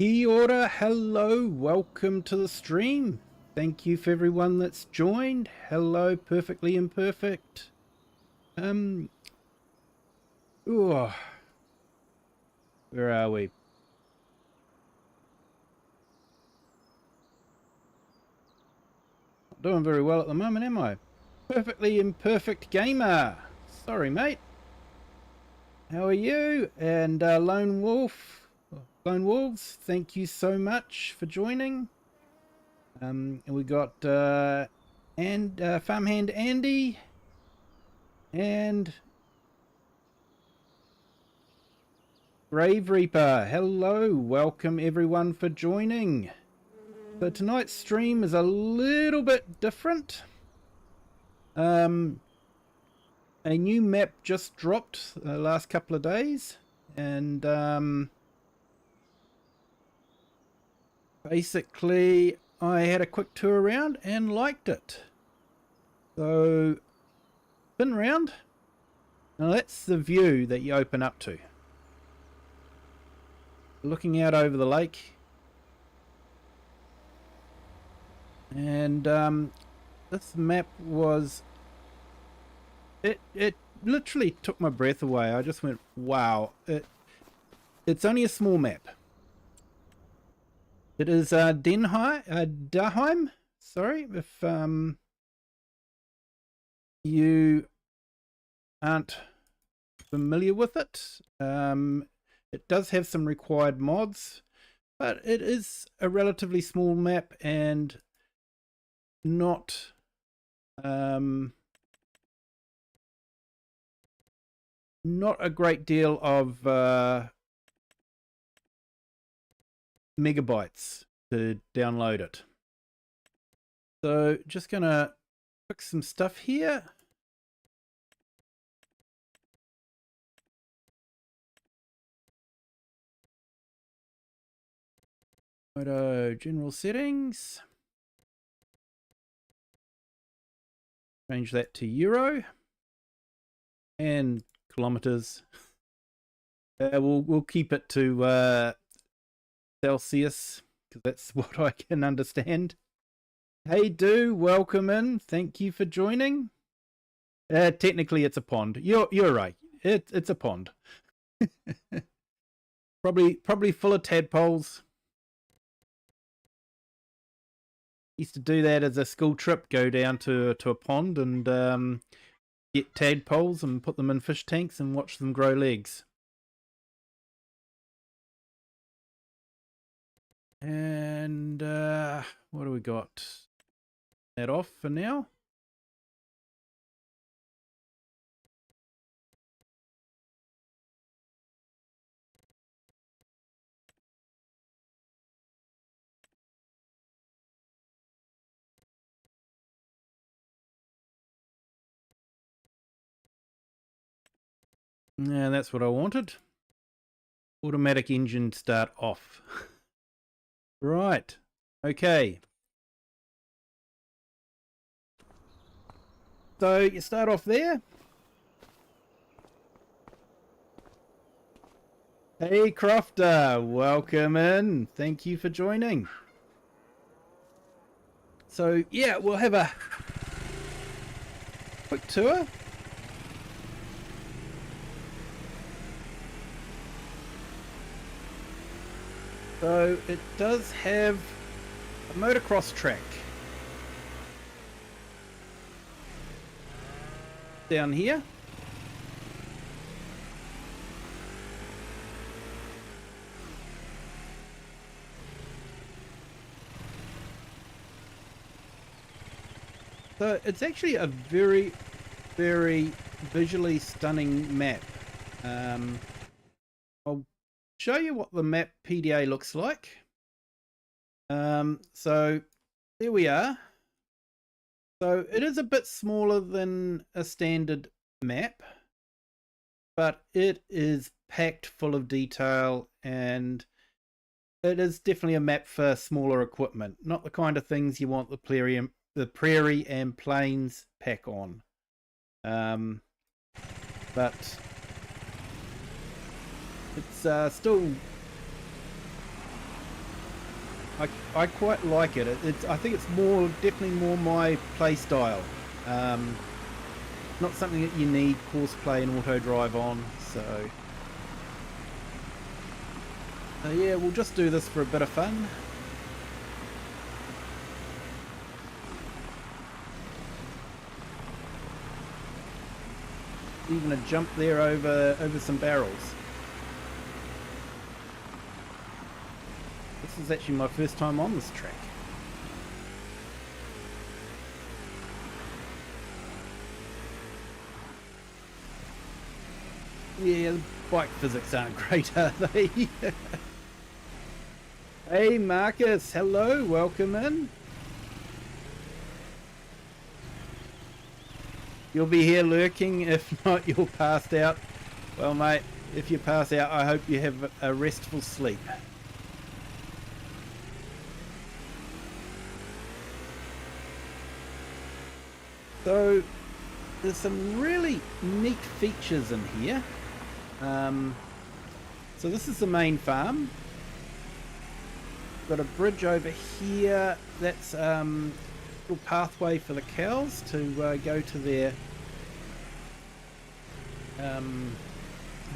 Kia ora, hello, welcome to the stream. Thank you for everyone that's joined. Hello, Perfectly Imperfect. Where are we? Not doing very well at the moment, am I? Perfectly Imperfect Gamer. Sorry, mate. How are you? And Lone Wolves, thank you so much for joining. And we got Farmhand Andy and Grave Reaper. Hello, welcome everyone for joining. So tonight's stream is a little bit different. A new map just dropped the last couple of days, and basically I had a quick tour around and liked it. So spin around. Now that's the view that you open up to. Looking out over the lake. And this map was... It literally took my breath away. I just went, wow. It's only a small map. It is Daheim. Sorry if you aren't familiar with it. It does have some required mods, but it is a relatively small map and not not a great deal of megabytes to download it. So just gonna fix some stuff here. Photo general settings. Change that to euro and kilometers. We'll keep it to Celsius because that's what I can understand. Hey, welcome in. Thank you for joining. Technically, it's a pond. You're right. It's a pond. probably full of tadpoles. Used to do that as a school trip. Go down to a pond and get tadpoles and put them in fish tanks and watch them grow legs. And what do we got? That off for now. Yeah, that's what I wanted. Automatic engine start off. Right. Okay. So you start off there. Hey Crofter, welcome in. Thank you for joining. So yeah, we'll have a quick tour. So it does have a motocross track down here. So it's actually a very, very visually stunning map. I'll show you what the map PDA looks like. So there we are. So it is a bit smaller than a standard map, but it is packed full of detail, and it is definitely a map for smaller equipment, not the kind of things you want the prairie and plains pack on. But it's still I quite like it. I think it's definitely more my play style. Not something that you need course play and auto drive on. So yeah, we'll just do this for a bit of fun. Even a jump there over some barrels. This is actually my first time on this track. Yeah, the bike physics aren't great, are they? Hey Marcus, hello, welcome in. You'll be here lurking, if not you'll pass out. Well mate, if you pass out I hope you have a restful sleep. So there's some really neat features in here. So this is the main farm. Got a bridge over here. That's a little pathway for the cows to go to their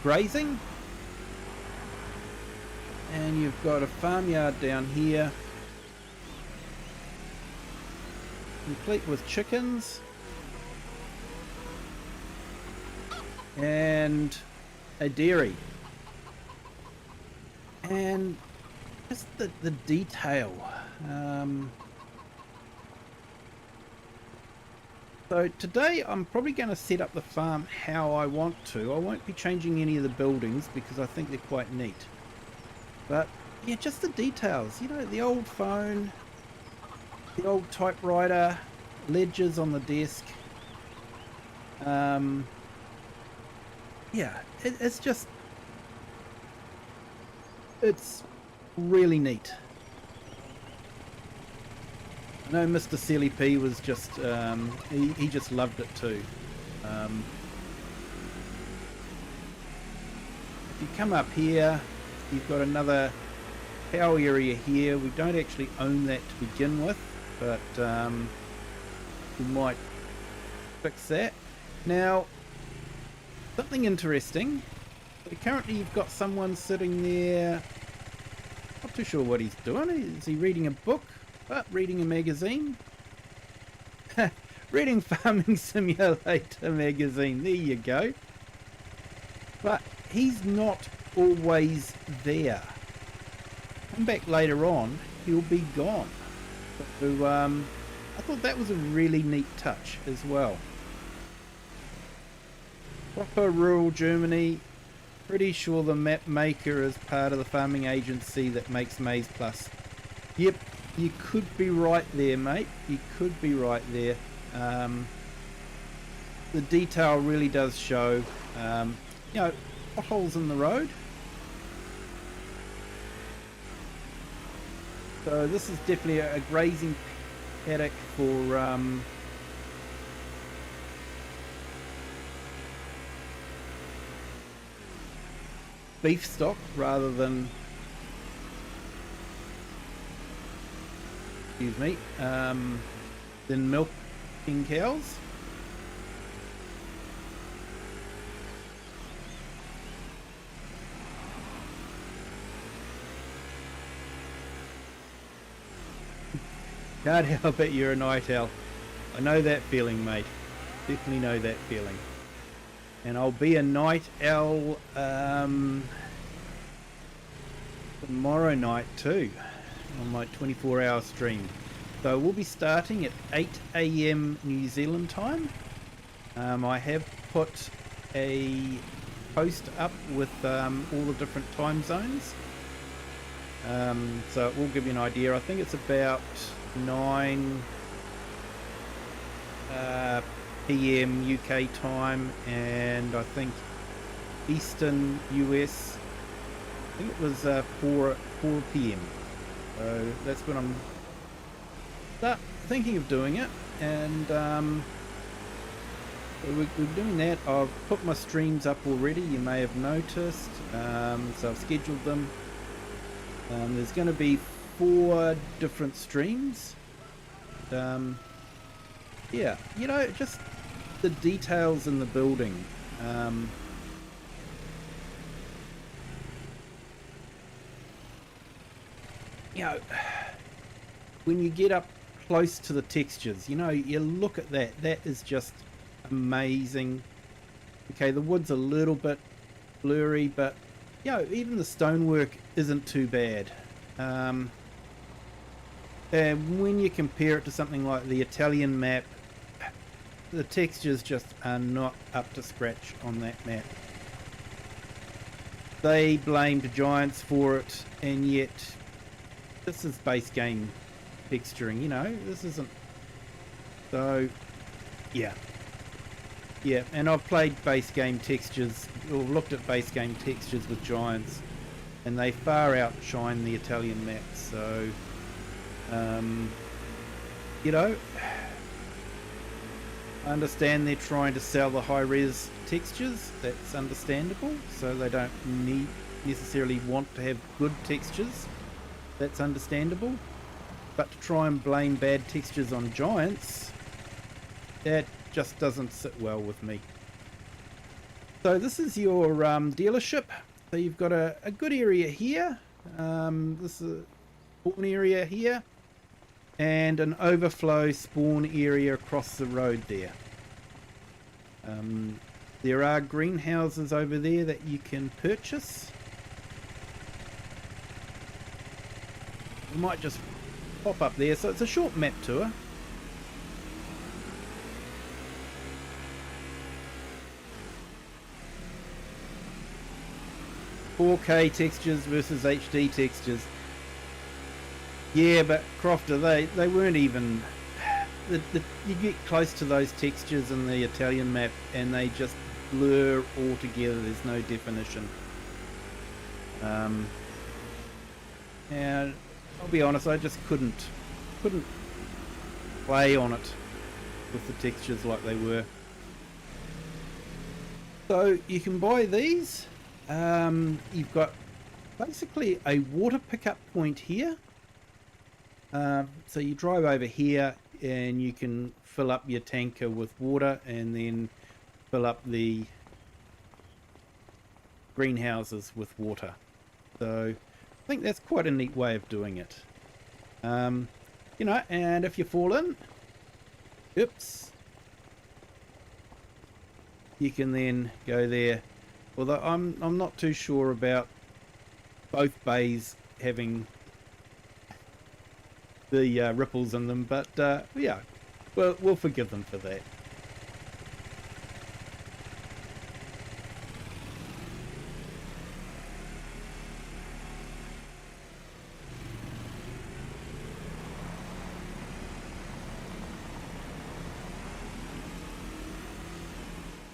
grazing. And you've got a farmyard down here, complete with chickens and a dairy. And just the detail. So today I'm probably going to set up the farm how I want to. I won't be changing any of the buildings because I think they're quite neat. But yeah, just the details. You know, the old phone, the old typewriter, ledgers on the desk. Yeah, it's just, it's really neat. I know Mr. Silly P was just, he just loved it too. If you come up here, you've got another cow area here. We don't actually own that to begin with, but we might fix that. Now, something interesting. Currently you've got someone sitting there, not too sure what he's doing. Is he reading a book? Reading a magazine? Reading Farming Simulator magazine, there you go. But he's not always there. Come back later on, he'll be gone. So I thought that was a really neat touch as well. Proper rural Germany. Pretty sure the map maker is part of the farming agency that makes Maize Plus. Yep, you could be right there, mate. You could be right there. The detail really does show. You know, potholes in the road. So this is definitely a grazing paddock for beef stock rather than, excuse me, than milking cows. Can't help it, you're a night owl. I know that feeling, mate. Definitely know that feeling. And I'll be a night owl tomorrow night too, on my 24-hour stream. So we'll be starting at 8 AM New Zealand time. I have put a post up with all the different time zones. So it will give you an idea. I think it's about 9 PM UK time, and I think Eastern US, I think it was 4 PM. So that's when I'm thinking of doing it, and we're doing that. I've put my streams up already, you may have noticed, so I've scheduled them. There's going to be 4 different streams. Yeah, you know, just the details in the building. You know, when you get up close to the textures, you know, you look at that, that is just amazing. Okay, the wood's a little bit blurry, but you know, even the stonework isn't too bad. And when you compare it to something like the Italian map, the textures just are not up to scratch on that map. They blamed Giants for it, and yet this is base game texturing, you know, this isn't. So yeah, and I've played base game textures, or looked at base game textures with Giants, and they far outshine the Italian maps. So you know, I understand they're trying to sell the high res textures, that's understandable, so they don't necessarily want to have good textures, that's understandable. But to try and blame bad textures on Giants, that just doesn't sit well with me. So this is your dealership. So you've got a good area here. This is a spawn area here, and an overflow spawn area across the road there. There are greenhouses over there that you can purchase. You might just pop up there. So it's a short map tour. "4K textures versus HD textures." Yeah, but Crofter, they weren't even. You get close to those textures in the Italian map, and they just blur all together. There's no definition. And I'll be honest, I just couldn't play on it with the textures like they were. So you can buy these. You've got basically a water pickup point here. So you drive over here and you can fill up your tanker with water, and then fill up the greenhouses with water. So I think that's quite a neat way of doing it. You know, and if you fall in, oops, you can then go there. Although I'm not too sure about both bays having the ripples in them, but yeah, we'll forgive them for that.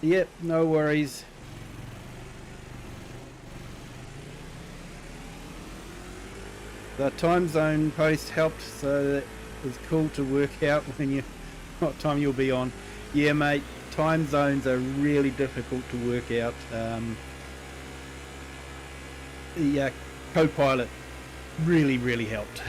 Yep, no worries. The time zone post helped, so it was cool to work out what time you'll be on. Yeah, mate, time zones are really difficult to work out. The co-pilot really helped.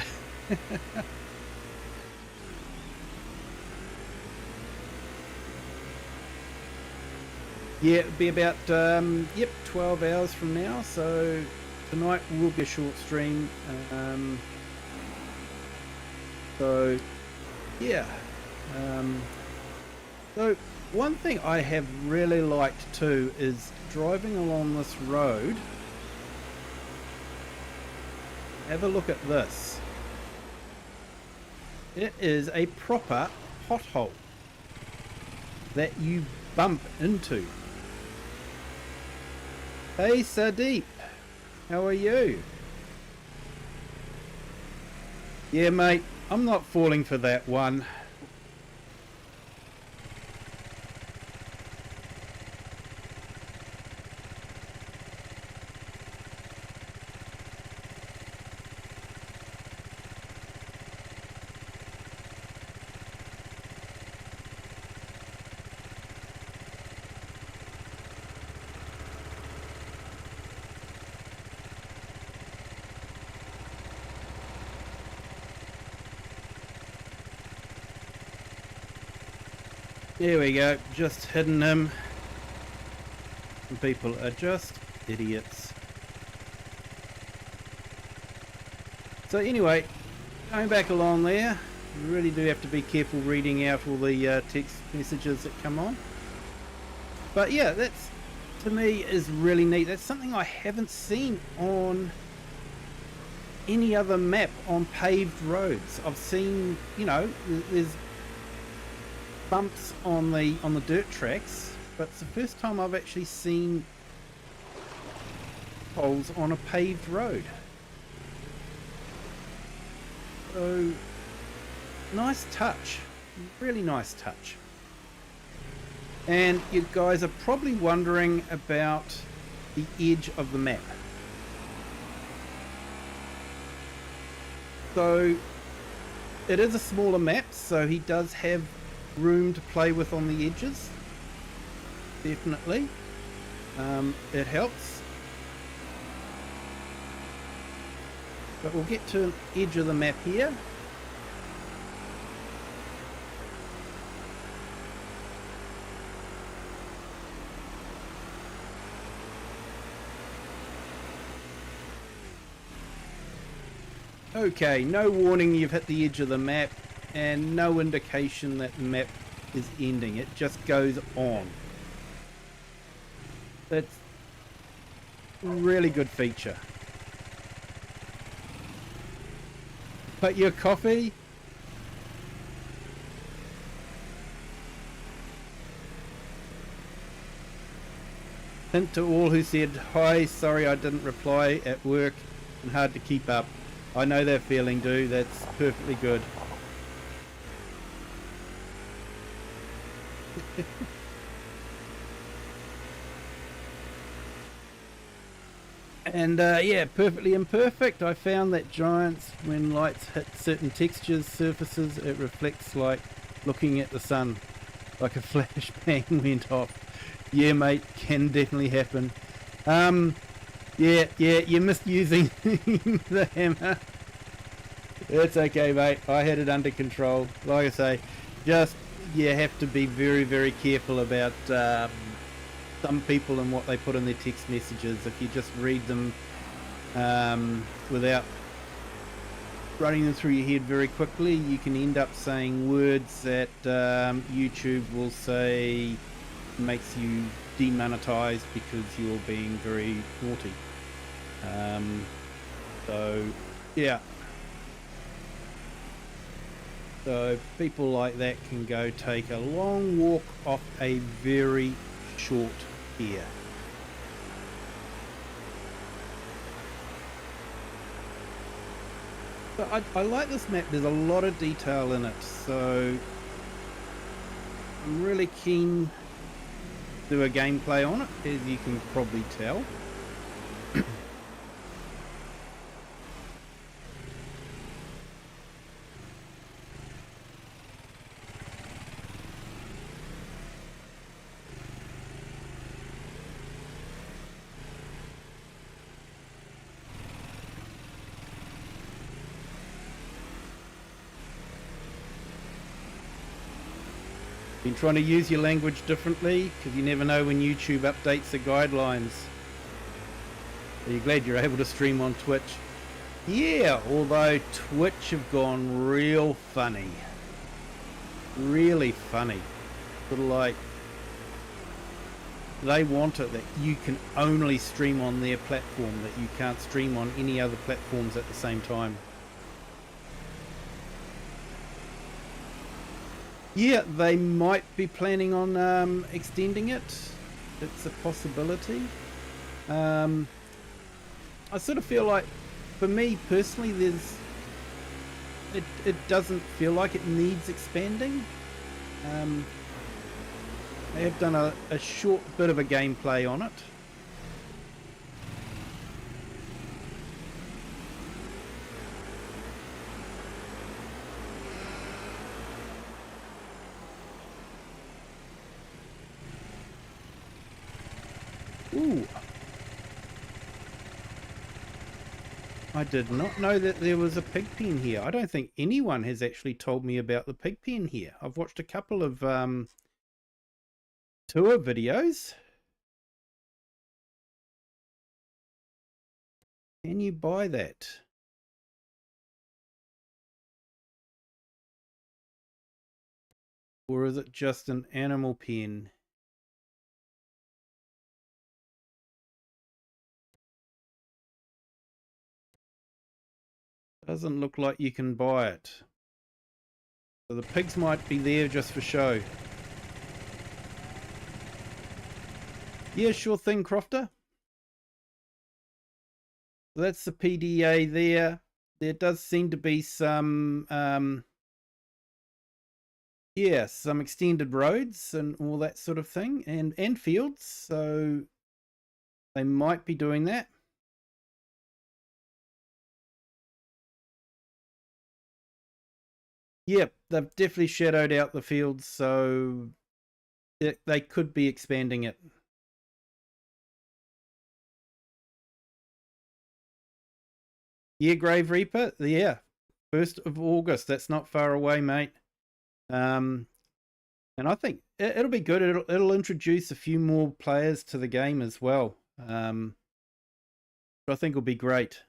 Yeah, it'll be about 12 hours from now, so tonight will be a short stream. So yeah, so one thing I have really liked too is driving along this road. Have a look at this. It is a proper pothole that you bump into. Hey Sadeep, how are you? Yeah mate, I'm not falling for that one. There we go, just hidden him. Some people are just idiots. So anyway, going back along there, you really do have to be careful reading out all the text messages that come on. But yeah, that's, to me, is really neat. That's something I haven't seen on any other map on paved roads. I've seen, you know, there's bumps on the dirt tracks, but it's the first time I've actually seen poles on a paved road. So nice touch, really nice touch. And you guys are probably wondering about the edge of the map. So it is a smaller map, so he does have room to play with on the edges. Definitely. It helps. But we'll get to an edge of the map here. Okay, no warning you've hit the edge of the map, and no indication that the map is ending. It just goes on. That's a really good feature. But your coffee? Hint to all who said, "Hi, sorry I didn't reply at work and hard to keep up." I know that feeling, dude. That's perfectly good. And yeah, perfectly imperfect. I found that giants, when lights hit certain textures, surfaces, it reflects like looking at the sun. Like a flashbang went off. Yeah, mate, can definitely happen. Yeah, you missed using the hammer. It's okay, mate. I had it under control. Like I say, just you have to be very, very careful about some people and what they put in their text messages. If you just read them without running them through your head very quickly, you can end up saying words that YouTube will say makes you demonetized because you're being very naughty. So yeah, so people like that can go take a long walk off a very short pier. So I like this map. There's a lot of detail in it, so I'm really keen to do a gameplay on it, as you can probably tell. Been trying to use your language differently because you never know when YouTube updates the guidelines. Are you glad you're able to stream on Twitch? Yeah, although Twitch have gone real funny. Really funny. Sort of like they want it that you can only stream on their platform, that you can't stream on any other platforms at the same time. Yeah, they might be planning on extending it. It's a possibility. I sort of feel like, for me personally, it doesn't feel like it needs expanding. They have done a short bit of a gameplay on it. Ooh. I did not know that there was a pig pen here. I don't think anyone has actually told me about the pig pen here. I've watched a couple of tour videos. Can you buy that? Or is it just an animal pen? Doesn't look like you can buy it. So the pigs might be there just for show. Yeah, sure thing, Crofter. That's the PDA there. There does seem to be some, yeah, some extended roads and all that sort of thing, and fields. So they might be doing that. Yep, they've definitely shadowed out the fields, so they could be expanding it. Yeah, Grave Reaper, yeah, 1st of August. That's not far away, mate. And I think it'll be good. It'll introduce a few more players to the game as well. I think will be great.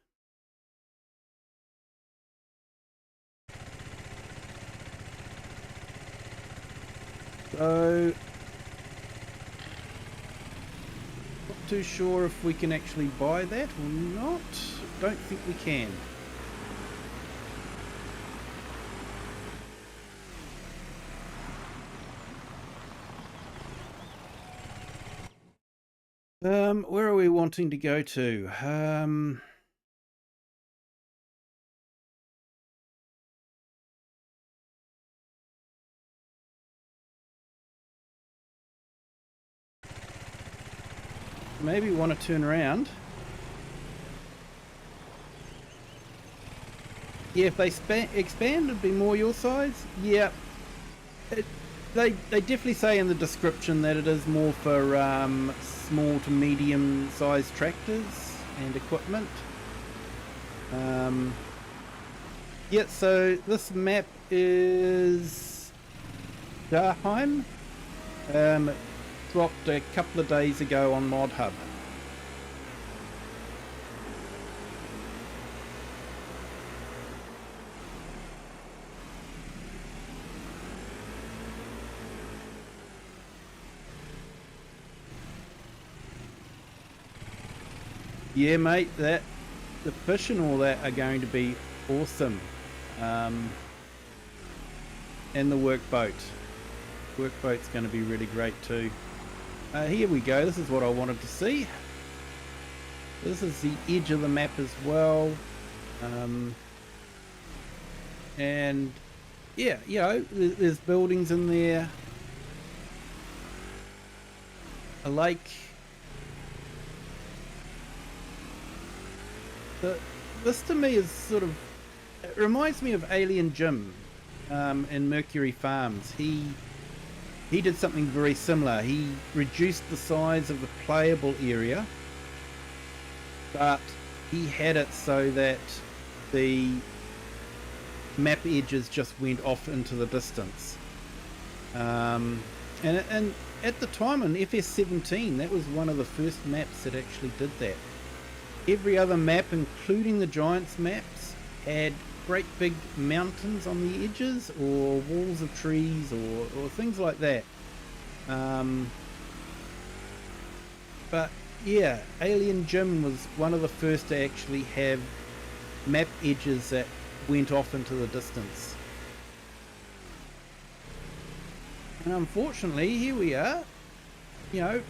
So, not too sure if we can actually buy that or not. Don't think we can. Where are we wanting to go to? Maybe want to turn around. Yeah, if they expand, it'd be more your size. Yeah, they definitely say in the description that it is more for small to medium sized tractors and equipment. Yeah, so this map is Daheim. It dropped a couple of days ago on Mod Hub. Yeah, mate, the fish and all that are going to be awesome. And the workboat. Workboat's going to be really great too. Here we go. This is what I wanted to see. This is the edge of the map as well. And yeah, you know, there's buildings in there. A lake. This to me is sort of, it reminds me of Alien Jim in Mercury Farms. He did something very similar. He reduced the size of the playable area, but he had it so that the map edges just went off into the distance. And at the time on FS17, that was one of the first maps that actually did that. Every other map, including the Giants maps, had great big mountains on the edges or walls of trees or things like that. But yeah, Alien Jim was one of the first to actually have map edges that went off into the distance. And unfortunately, here we are, you know,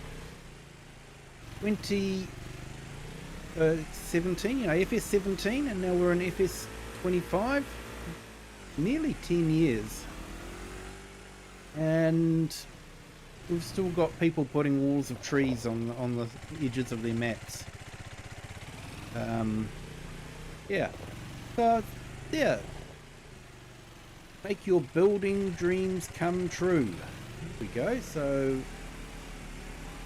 2017, you know, FS17, and now we're in FS25, nearly 10 years, and we've still got people putting walls of trees on the edges of their maps. Yeah, so yeah, make your building dreams come true. Here we go. So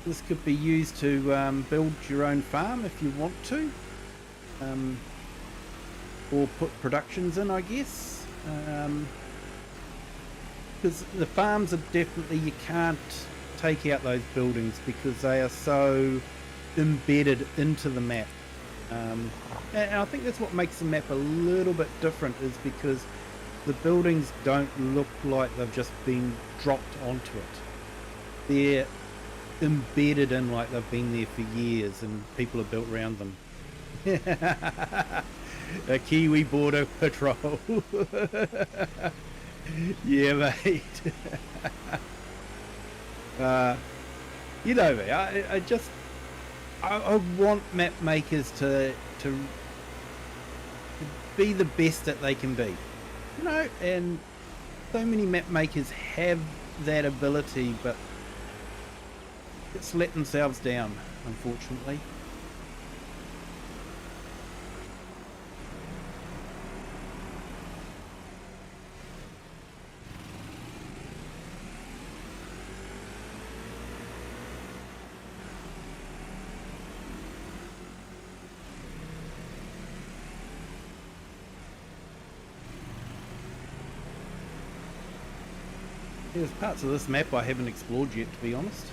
this could be used to build your own farm if you want to, or put productions in, I guess, because the farms are definitely, you can't take out those buildings because they are so embedded into the map. And I think that's what makes the map a little bit different, is because the buildings don't look like they've just been dropped onto it. They're embedded in like they've been there for years and people have built around them. A Kiwi border patrol. Yeah, mate. You know me, I want map makers to be the best that they can be, you know, and so many map makers have that ability, but it's let themselves down, unfortunately. There's parts of this map I haven't explored yet, to be honest.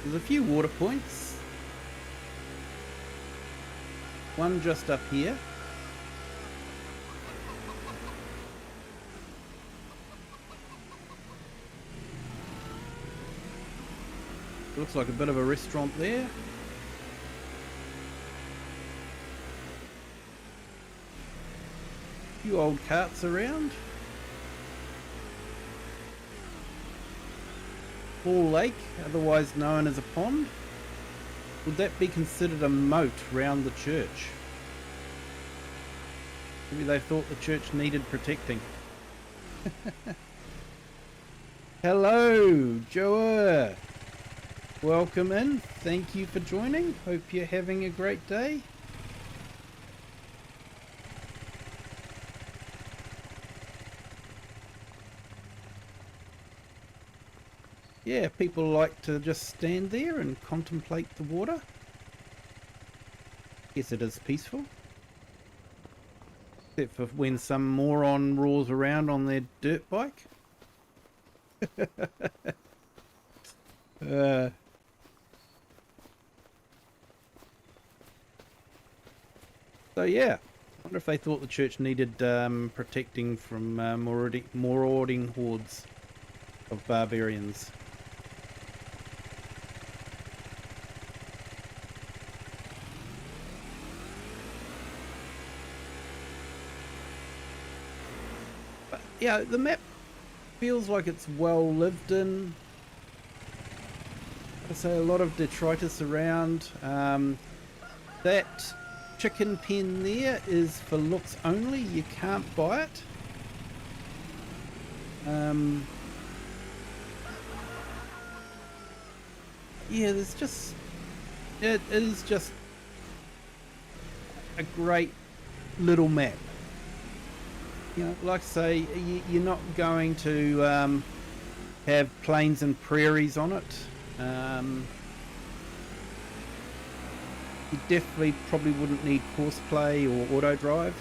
There's a few water points. One just up here. Looks like a bit of a restaurant there. A few old carts around. Hall Lake, otherwise known as a pond. Would that be considered a moat round the church? Maybe they thought the church needed protecting. Hello, Joa. Welcome in. Thank you for joining. Hope you're having a great day. Yeah, people like to just stand there and contemplate the water. Guess it is peaceful. Except for when some moron roars around on their dirt bike. So yeah, I wonder if they thought the church needed protecting from marauding hordes of barbarians. But yeah, the map feels like it's well lived in. I say a lot of detritus around. That chicken pen there is for looks only. You can't buy it. Yeah, there's just, it is just a great little map. You know, like I say, you're not going to have plains and prairies on it. You definitely probably wouldn't need course play or auto drive.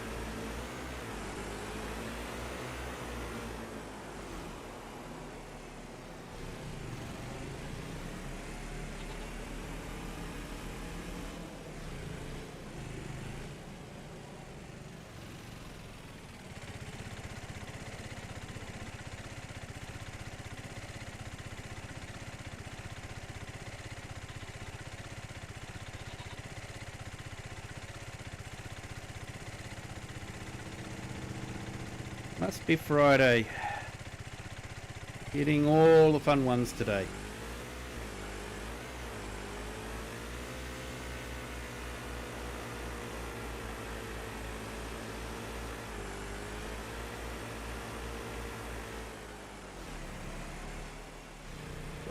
Must be Friday. Getting all the fun ones today.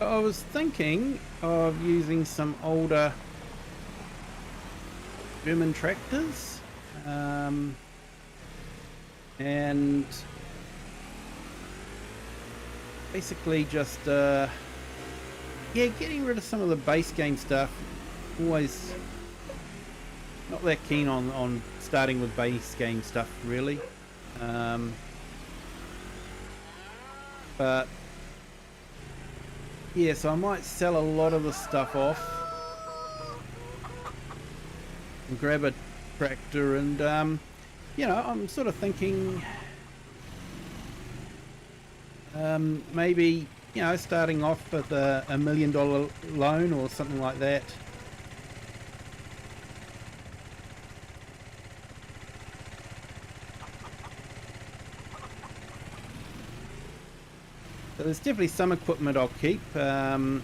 I was thinking of using some older German tractors. And basically just yeah, getting rid of some of the base game stuff, always not that keen on starting with base game stuff, really. But yeah, so I might sell a lot of the stuff off and grab a tractor, and you know, I'm sort of thinking maybe, you know, starting off with a $1 million loan or something like that. So there's definitely some equipment I'll keep. That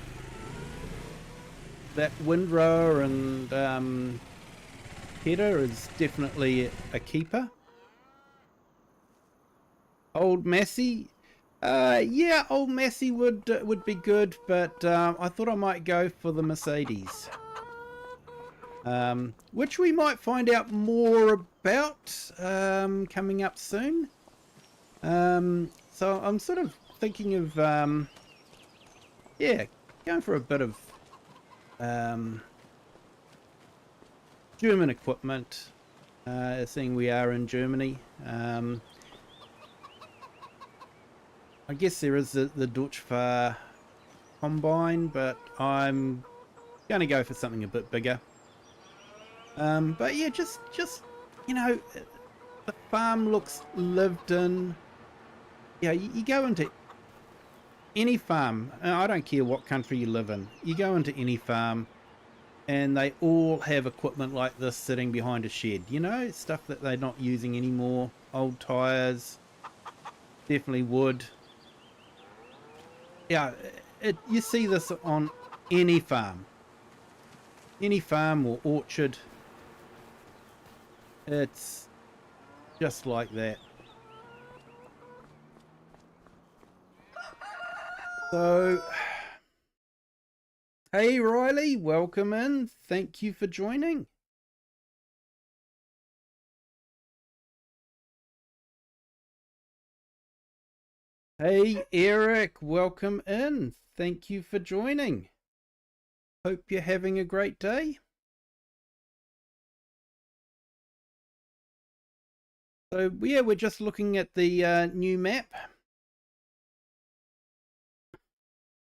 windrower and header is definitely a keeper. Old Massey, yeah, old Massey would be good, but I thought I might go for the Mercedes, which we might find out more about coming up soon. So I'm sort of thinking of yeah, going for a bit of German equipment, seeing we are in Germany. I guess there is the Deutschfahr combine, but I'm going to go for something a bit bigger. But yeah, just you know, the farm looks lived in. Yeah, you go into any farm, I don't care what country you live in, you go into any farm and they all have equipment like this sitting behind a shed, you know, stuff that they're not using anymore, old tires, definitely wood. Yeah, you see this on any farm or orchard. It's just like that. So, hey Riley, welcome in. Thank you for joining. Hey Eric, welcome in. Thank you for joining. Hope you're having a great day. So yeah, we're just looking at the new map.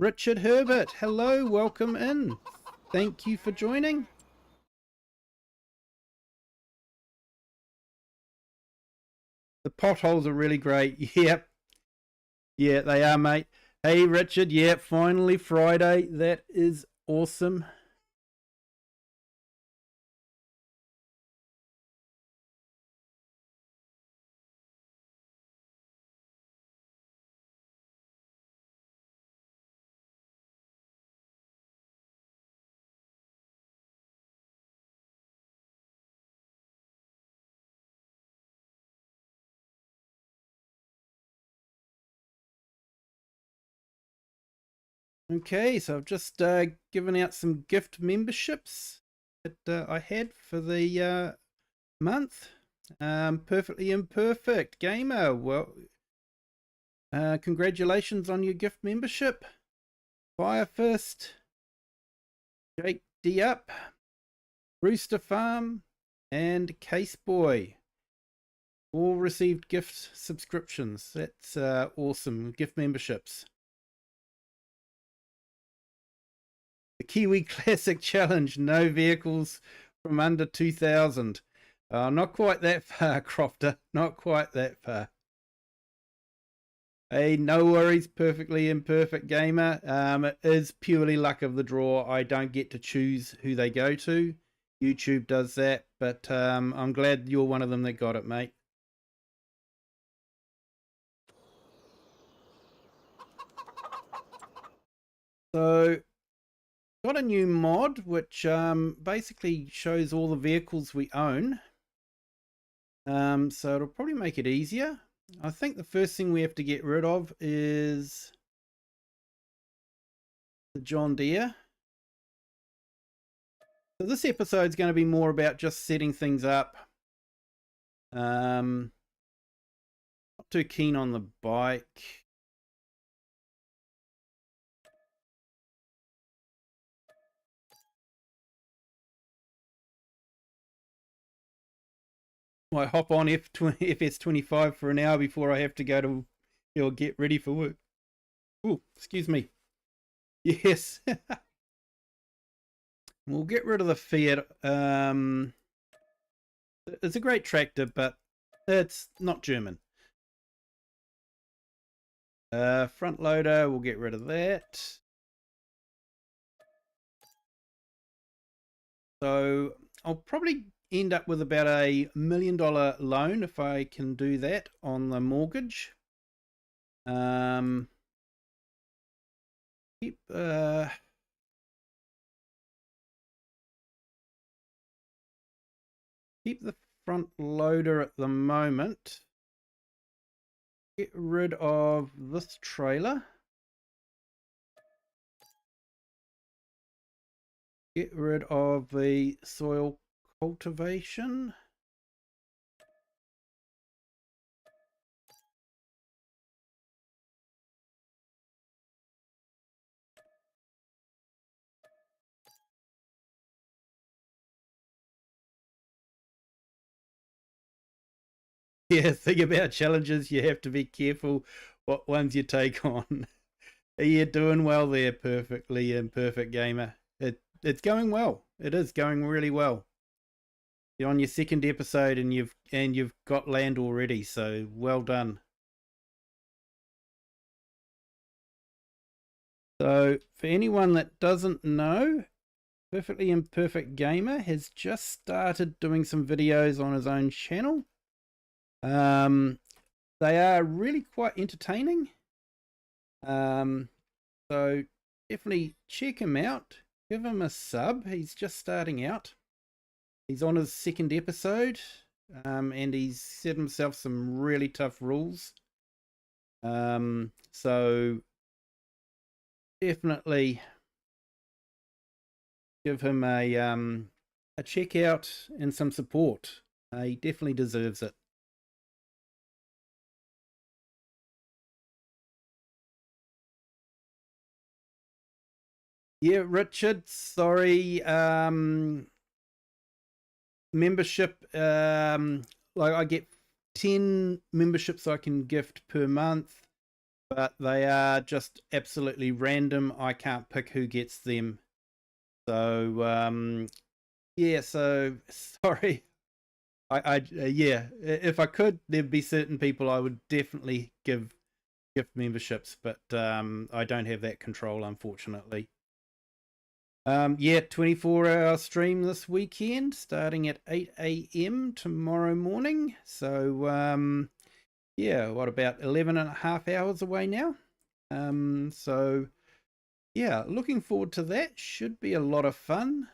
Richard Herbert, hello, welcome in. Thank you for joining. The potholes are really great. Yep. Yeah, they are, mate. Hey, Richard. Yeah, finally Friday. That is awesome. Okay, so I've just given out some gift memberships that I had for the month. Perfectly Imperfect Gamer. Well, congratulations on your gift membership. Firefist, Jake D Up, Rooster Farm, and Caseboy all received gift subscriptions. That's awesome. Gift memberships. The Kiwi Classic Challenge, no vehicles from under 2,000. Not quite that far, Crofter. Not quite that far. Hey, no worries, Perfectly Imperfect Gamer. It is purely luck of the draw. I don't get to choose who they go to. YouTube does that, but I'm glad you're one of them that got it, mate. So, got a new mod which basically shows all the vehicles we own. So it'll probably make it easier. I think the first thing we have to get rid of is the John Deere. So this episode is going to be more about just setting things up. Not too keen on the bike. might hop on FS25 for an hour before I have to go to, get ready for work. Oh, excuse me. Yes. We'll get rid of the Fiat. It's a great tractor, but it's not German. Front loader, we'll get rid of that. So I'll probably end up with about $1 million loan if I can do that on the mortgage. Keep the front loader at the moment. Get rid of this trailer. Get rid of the soil cultivation. Yeah, thing about challenges, you have to be careful what ones you take on. You're doing well there, perfectly imperfect gamer. It's going well. It is going really well. You're on your second episode and you've got land already, so well done. So for anyone that doesn't know, Perfectly Imperfect Gamer has just started doing some videos on his own channel. They are really quite entertaining. So definitely check him out. Give him a sub. He's just starting out. He's on his second episode, and he's set himself some really tough rules. So definitely give him a check out and some support. He definitely deserves it. Yeah, Richard, sorry. Membership, like I get 10 memberships I can gift per month, but they are just absolutely random. I can't pick who gets them. So, yeah, so sorry. Yeah, if I could, there'd be certain people I would definitely give gift memberships, but I don't have that control, unfortunately. Yeah, 24-hour stream this weekend, starting at 8 a.m. tomorrow morning. So, yeah, what, about 11 and a half hours away now? So, yeah, looking forward to that. Should be a lot of fun.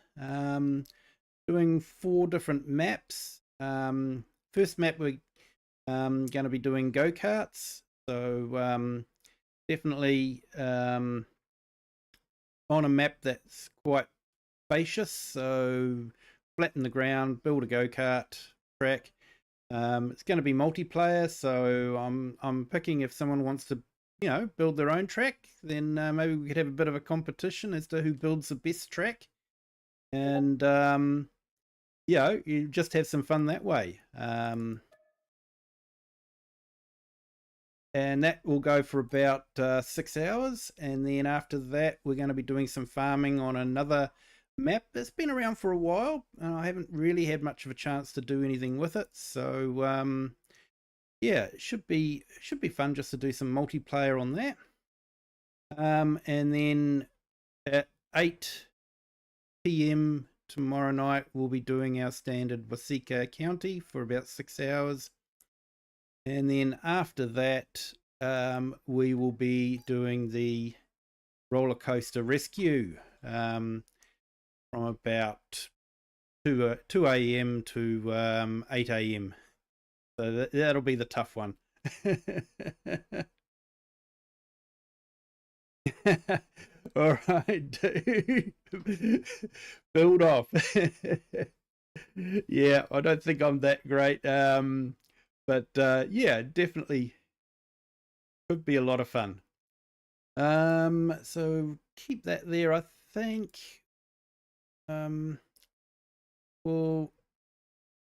Doing 4 different maps. First map, we're going to be doing go-karts. So, definitely on a map that's quite spacious, so flatten the ground, build a go-kart track. It's going to be multiplayer, so I'm picking, if someone wants to build their own track, then maybe we could have a bit of a competition as to who builds the best track, and you just have some fun that way. And that will go for about 6 hours, and then after that we're going to be doing some farming on another map that's been around for a while, and I haven't really had much of a chance to do anything with it. So yeah, it should be fun just to do some multiplayer on that. And then at 8 p.m. tomorrow night we'll be doing our standard Wasika County for about 6 hours. And then after that, we will be doing the roller coaster rescue from about 2 a.m. to 8 a.m. So that'll be the tough one. All right, dude. Build off. Yeah, I don't think I'm that great. But yeah, definitely could be a lot of fun. So keep that there. I think we'll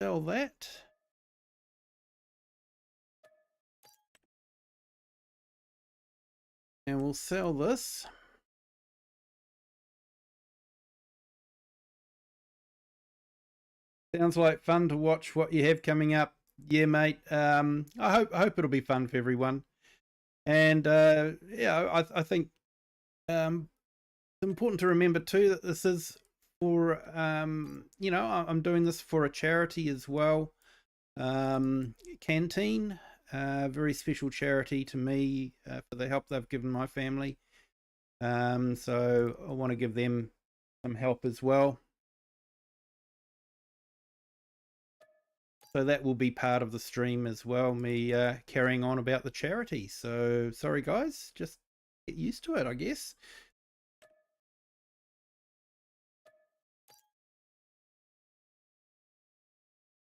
sell that. And we'll sell this. Sounds like fun to watch what you have coming up. Yeah, mate. I hope it'll be fun for everyone. And yeah, I think it's important to remember too that this is for you know, I'm doing this for a charity as well. Canteen, very special charity to me for the help they've given my family. So I want to give them some help as well. So that will be part of the stream as well, me carrying on about the charity. So sorry guys, just get used to it, I guess.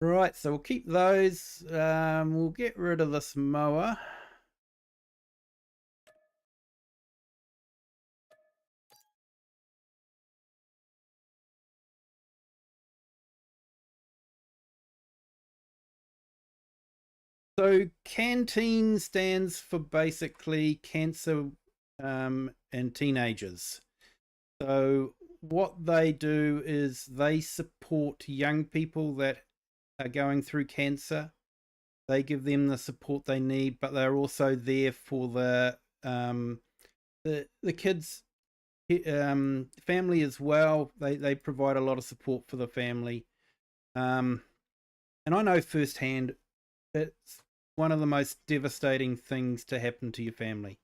Right, so we'll keep those. We'll get rid of this mower. So Canteen stands for basically cancer and teenagers. So what they do is they support young people that are going through cancer. They give them the support they need, but they're also there for the kids family as well. They provide a lot of support for the family. And I know firsthand it's one of the most devastating things to happen to your family.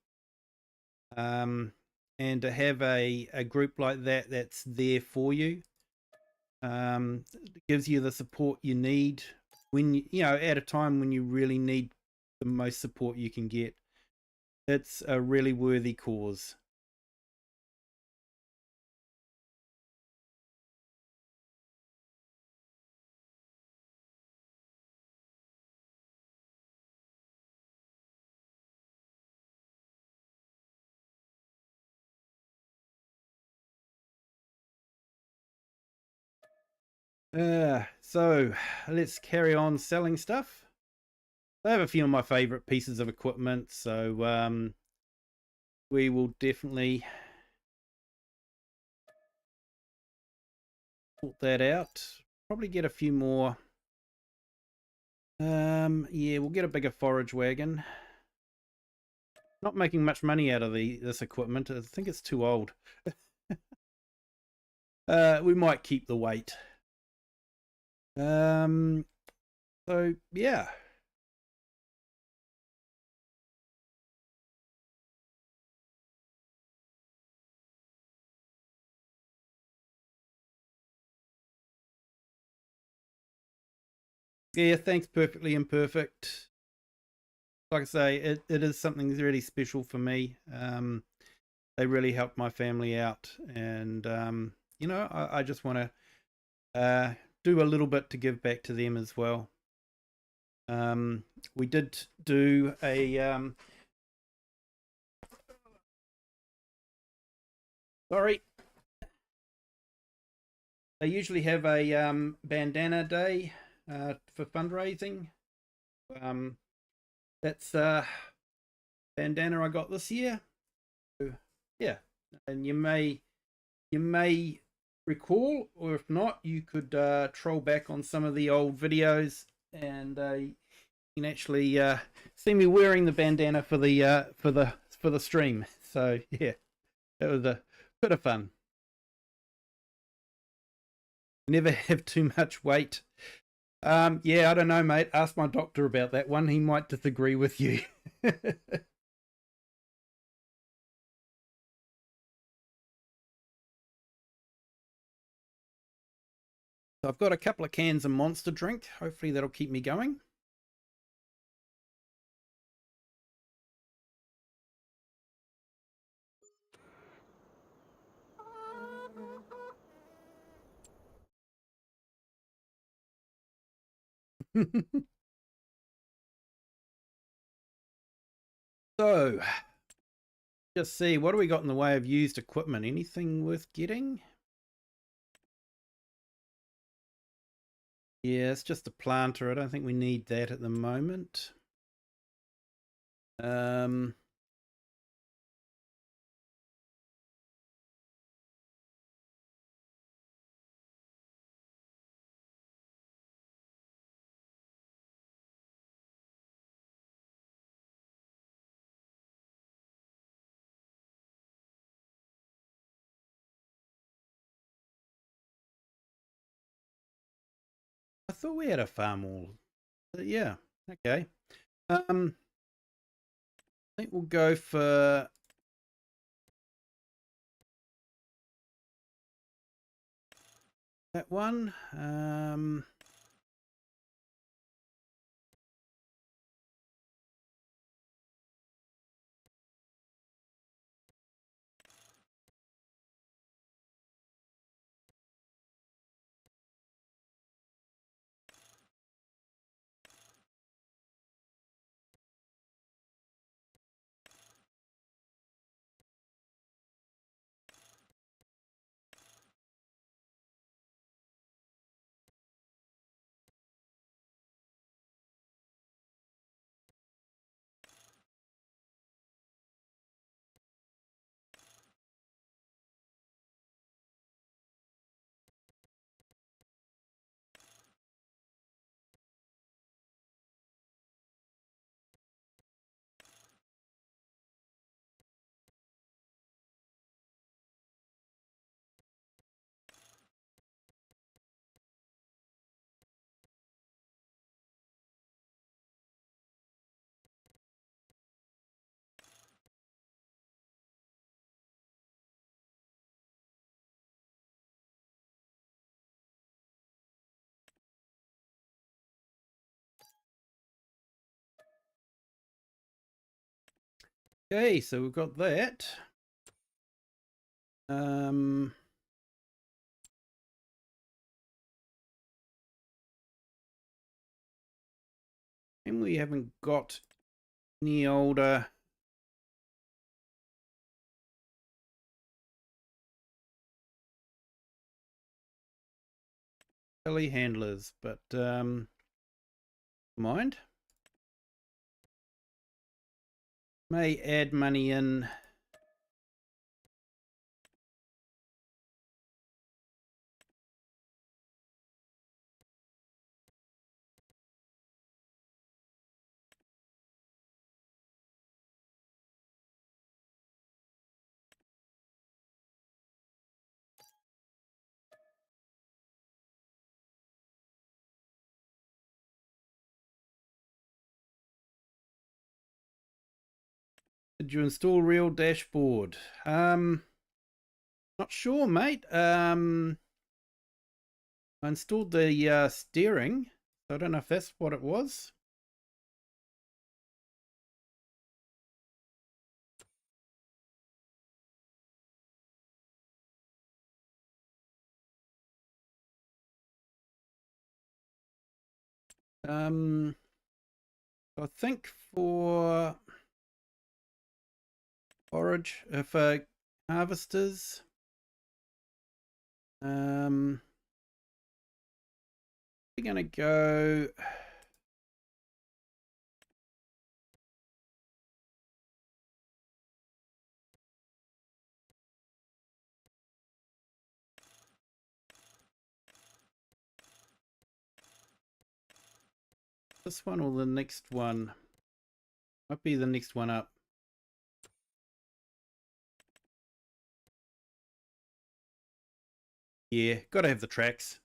And to have a group like that that's there for you, gives you the support you need when you know, at a time when you really need the most support you can get. It's a really worthy cause. So let's carry on selling stuff. I have a few of my favorite pieces of equipment, so we will definitely sort that out. Probably get a few more. Yeah, we'll get a bigger forage wagon. Not making much money out of this equipment. I think it's too old. We might keep the weight. So yeah. Yeah, thanks, Perfectly Imperfect. Like I say, it is something that's really special for me. They really helped my family out, and you know, I just want to do a little bit to give back to them as well. We did do a sorry. They usually have a bandana day for fundraising. Um, that's bandana I got this year. So, yeah, and you may recall, or if not, you could troll back on some of the old videos, and you can actually see me wearing the bandana for the stream. So yeah, that was a bit of fun. Never have too much weight. Yeah, I don't know, mate. Ask my doctor about that one. He might disagree with you. So I've got a couple of cans of Monster drink. Hopefully that'll keep me going. So, just see, what do we got in the way of used equipment? Anything worth getting? Yeah, it's just a planter. I don't think we need that at the moment. thought we had a farm all. Yeah, okay. I think we'll go for that one. Okay, so we've got that. And we haven't got any older telehandlers, but mind. May add money in. Did you install real dashboard? Not sure, mate. I installed the steering. So I don't know if that's what it was. I think for forage, for harvesters, we're gonna go. This one or the next one? Might be the next one up. Yeah, gotta have the tracks.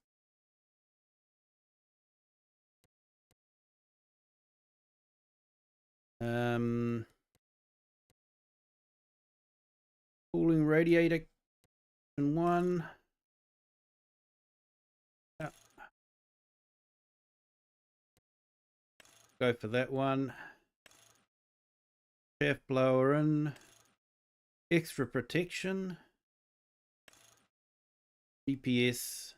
Cooling radiator in one. Yeah. Go for that one. Chaff blower in. Extra protection. GPS.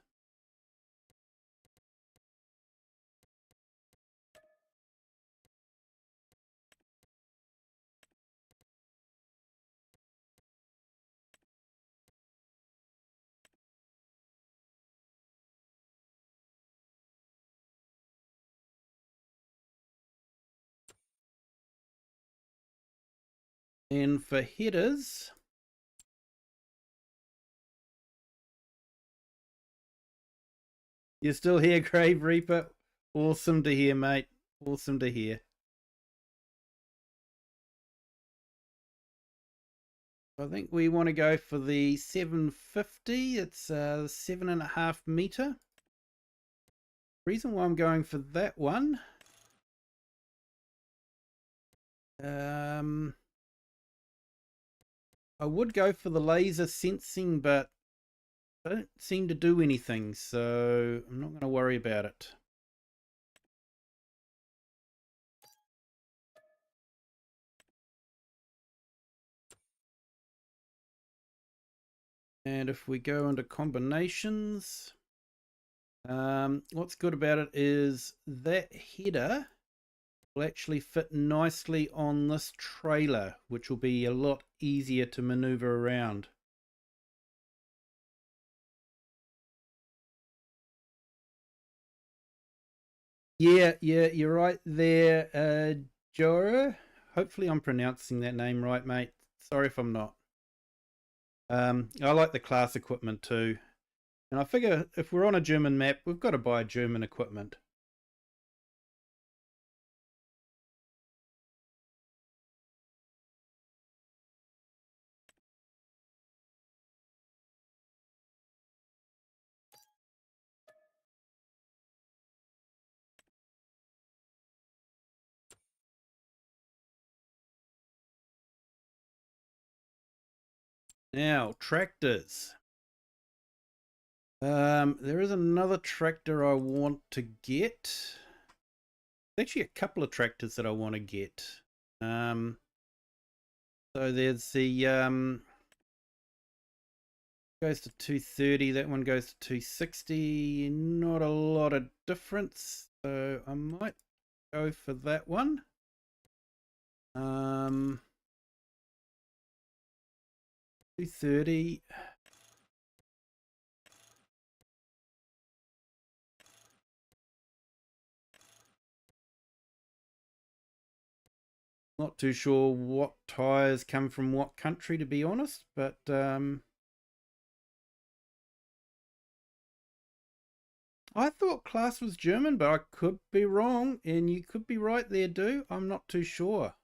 And for headers, you're still here, Grave Reaper. Awesome to hear, mate. Awesome to hear. I think we want to go for the 750. It's 7.5 meter. Reason why I'm going for that one, I would go for the laser sensing, but I don't seem to do anything, so I'm not going to worry about it. And if we go into combinations, what's good about it is that header will actually fit nicely on this trailer, which will be a lot easier to maneuver around. Yeah, you're right there, Joro. Hopefully I'm pronouncing that name right, mate. Sorry if I'm not. I like the class equipment too. And I figure if we're on a German map, we've got to buy German equipment. Now, tractors. There is another tractor I want to get. Actually, a couple of tractors that I want to get. So there's the goes to 230. That one goes to 260. Not a lot of difference, so I might go for that one. 230. Not too sure what tires come from what country, to be honest, but I thought Class was German, but I could be wrong, and you could be right there, Do. I'm not too sure.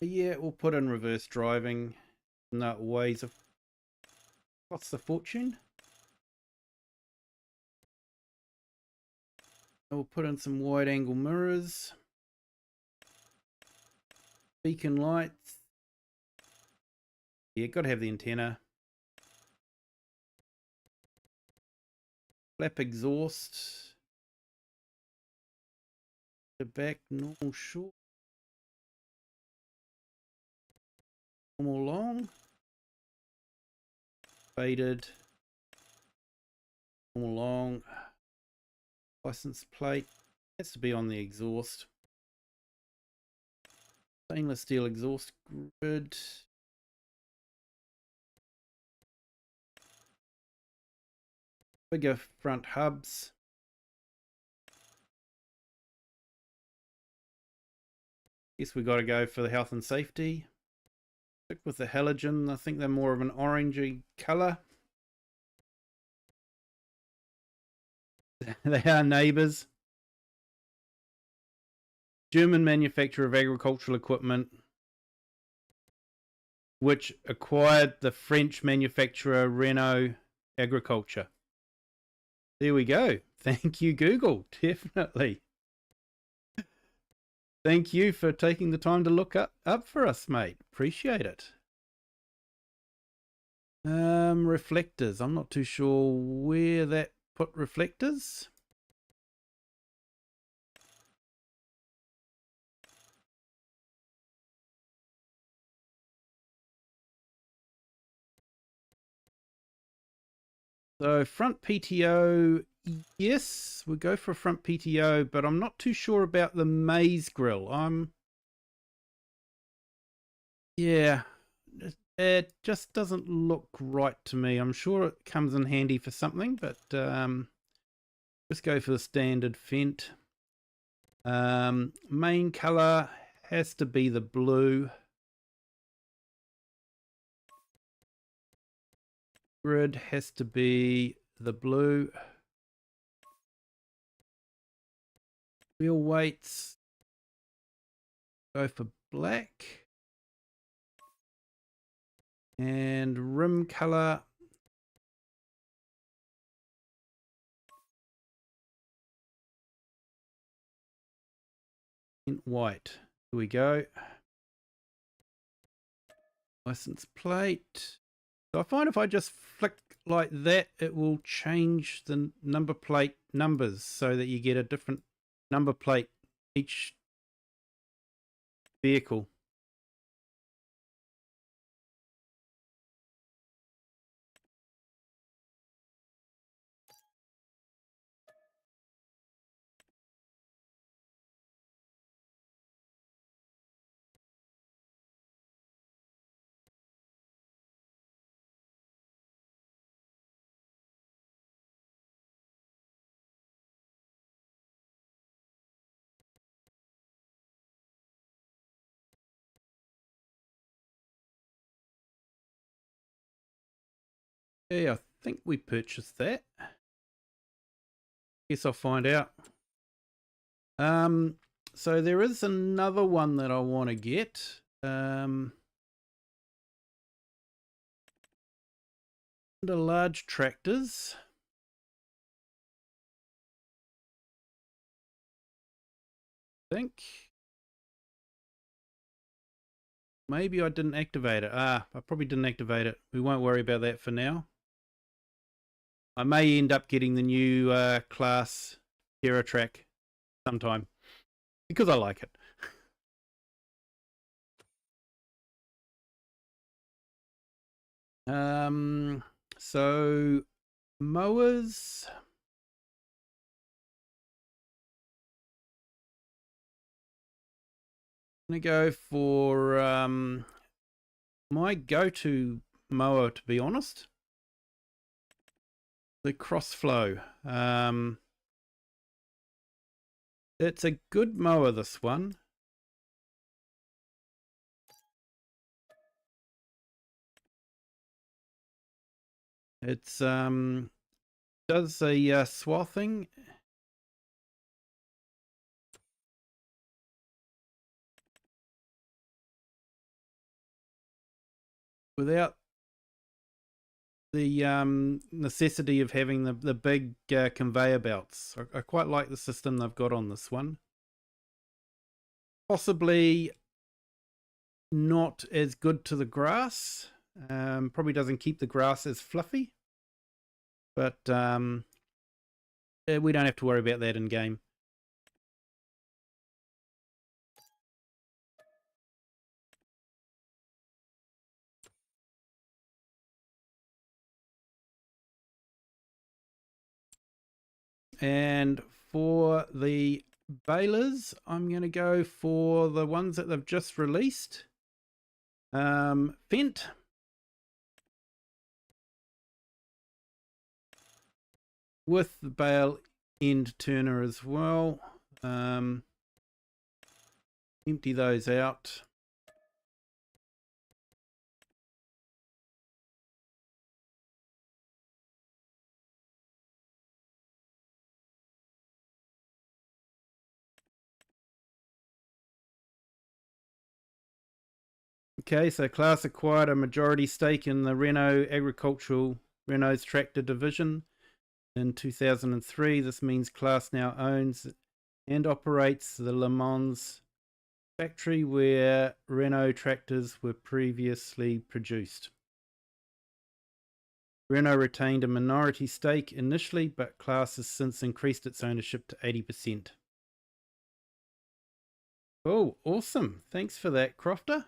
Yeah, we'll put in reverse driving. No ways of costs a fortune. We'll put in some wide angle mirrors. Beacon lights. Yeah, gotta have the antenna. Flap exhaust. The back normal short. Normal long. Faded. Normal long. License plate. Has to be on the exhaust. Stainless steel exhaust grid. Bigger front hubs. Guess we got to go for the health and safety. Stick with the halogen. I think they're more of an orangey colour. They are neighbours. German manufacturer of agricultural equipment, which acquired the French manufacturer Renault Agriculture. There we go. Thank you, Google. Definitely. Thank you for taking the time to look up for us, mate. Appreciate it. Reflectors. I'm not too sure where that put reflectors. So front PTO, yes, we'll go for a front PTO, but I'm not too sure about the maize grill. Yeah, it just doesn't look right to me. I'm sure it comes in handy for something, but just go for the standard Fendt. Main color has to be the blue. Grid has to be the blue. Wheel weights, go for black. And rim color. In white. Here we go. License plate. So I find if I just flick like that, it will change the number plate numbers so that you get a different number plate each vehicle. Yeah, I think we purchased that. Guess I'll find out. So there is another one that I want to get. Under large tractors. I think. Maybe I didn't activate it. I probably didn't activate it. We won't worry about that for now. I may end up getting the new class Hero track sometime because I like it. So mowers. I'm gonna go for my go-to mower, to be honest. The Crossflow. It's a good mower, this one. It's does a swathing. Without the necessity of having the big conveyor belts. I quite like the system they've got on this one. Possibly not as good to the grass. Probably doesn't keep the grass as fluffy. But we don't have to worry about that in game. And for the balers, I'm going to go for the ones that they've just released. Fent. With the bale end turner as well. Empty those out. Okay, so Class acquired a majority stake in the Renault's tractor division in 2003. This means Class now owns and operates the Le Mans factory where Renault tractors were previously produced. Renault retained a minority stake initially, but Class has since increased its ownership to 80%. Oh, awesome. Thanks for that, Crofter.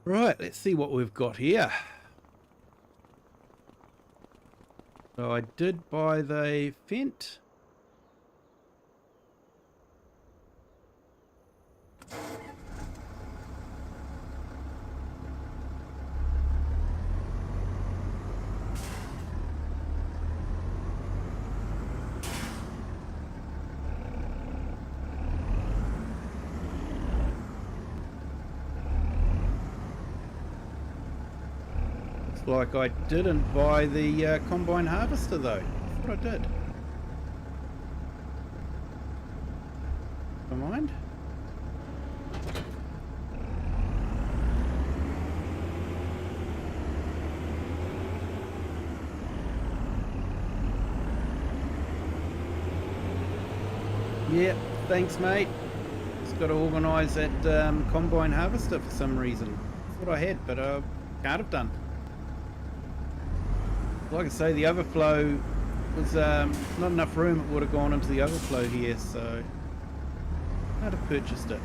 Right, let's see what we've got here. So I did buy the Fent. like I didn't buy the combine harvester though. I thought I did. Never mind. Yeah, thanks mate. Just got to organise that combine harvester for some reason. Thought I had, but I can't have done. Like I say, the overflow was not enough room. It would have gone into the overflow here, so I'd have purchased it.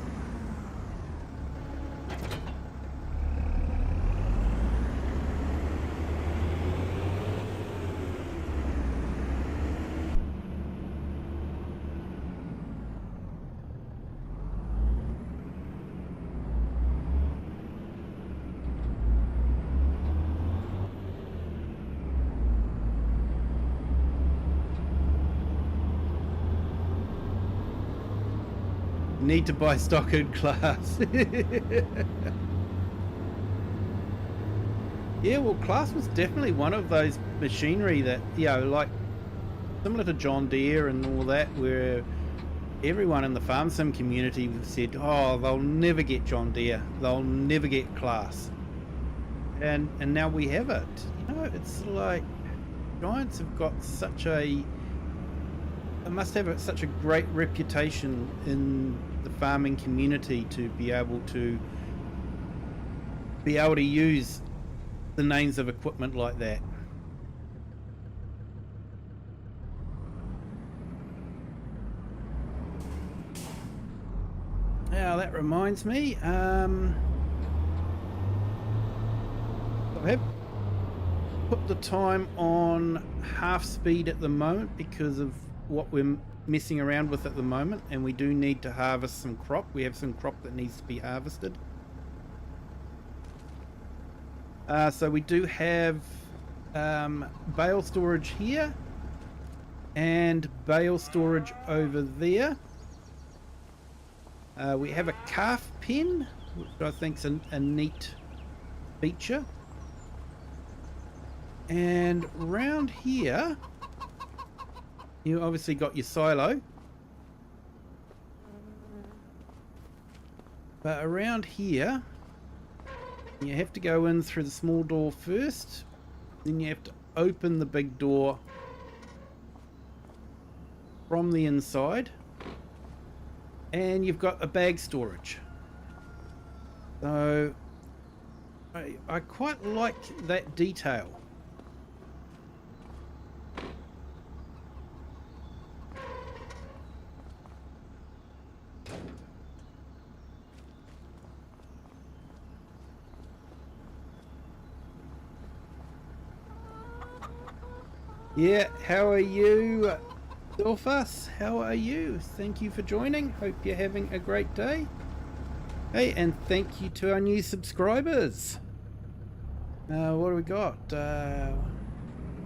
Need to buy stock in class. Yeah, well, class was definitely one of those machinery that, you know, like similar to John Deere and all that, where everyone in the farm sim community said, oh, they'll never get John Deere, they'll never get class, and now we have it. You know, it's like Giants have got such a, it must have such a great reputation in the farming community to be able to use the names of equipment like that. Now that reminds me, I have put the time on half speed at the moment because of what we're messing around with at the moment, and we do need to harvest some crop. We have some crop that needs to be harvested. So we do have bale storage here and bale storage over there. We have a calf pen, which I think is a neat feature. And around here, you obviously got your silo. But around here, you have to go in through the small door first. Then you have to open the big door from the inside. And you've got a bag storage. So I quite like that detail. Yeah, how are you, Dolphus? How are you? Thank you for joining. Hope you're having a great day. Hey, and thank you to our new subscribers. What do we got?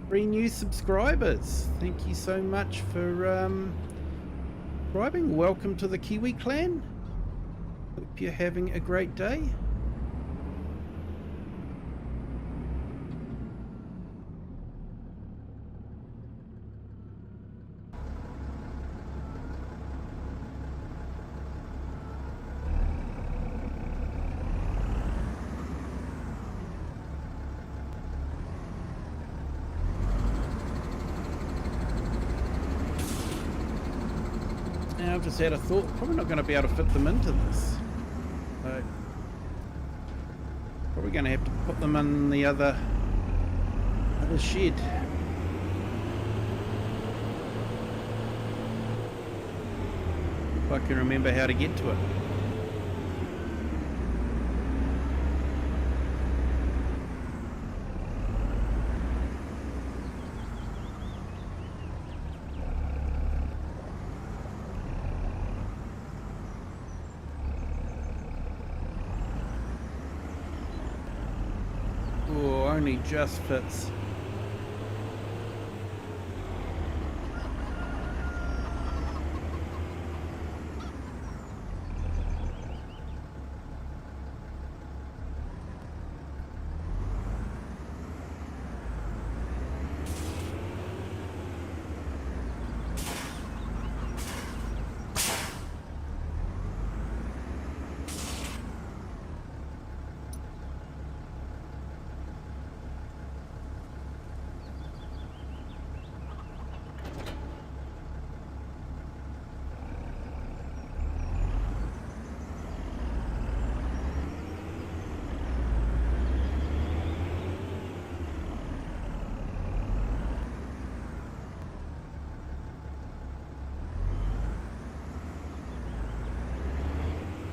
3 new subscribers. Thank you so much for subscribing. Welcome to the Kiwi clan. Hope you're having a great day. I've just had a thought, probably not going to be able to fit them into this. So, probably going to have to put them in the other shed. If I can remember how to get to it. Only just fits.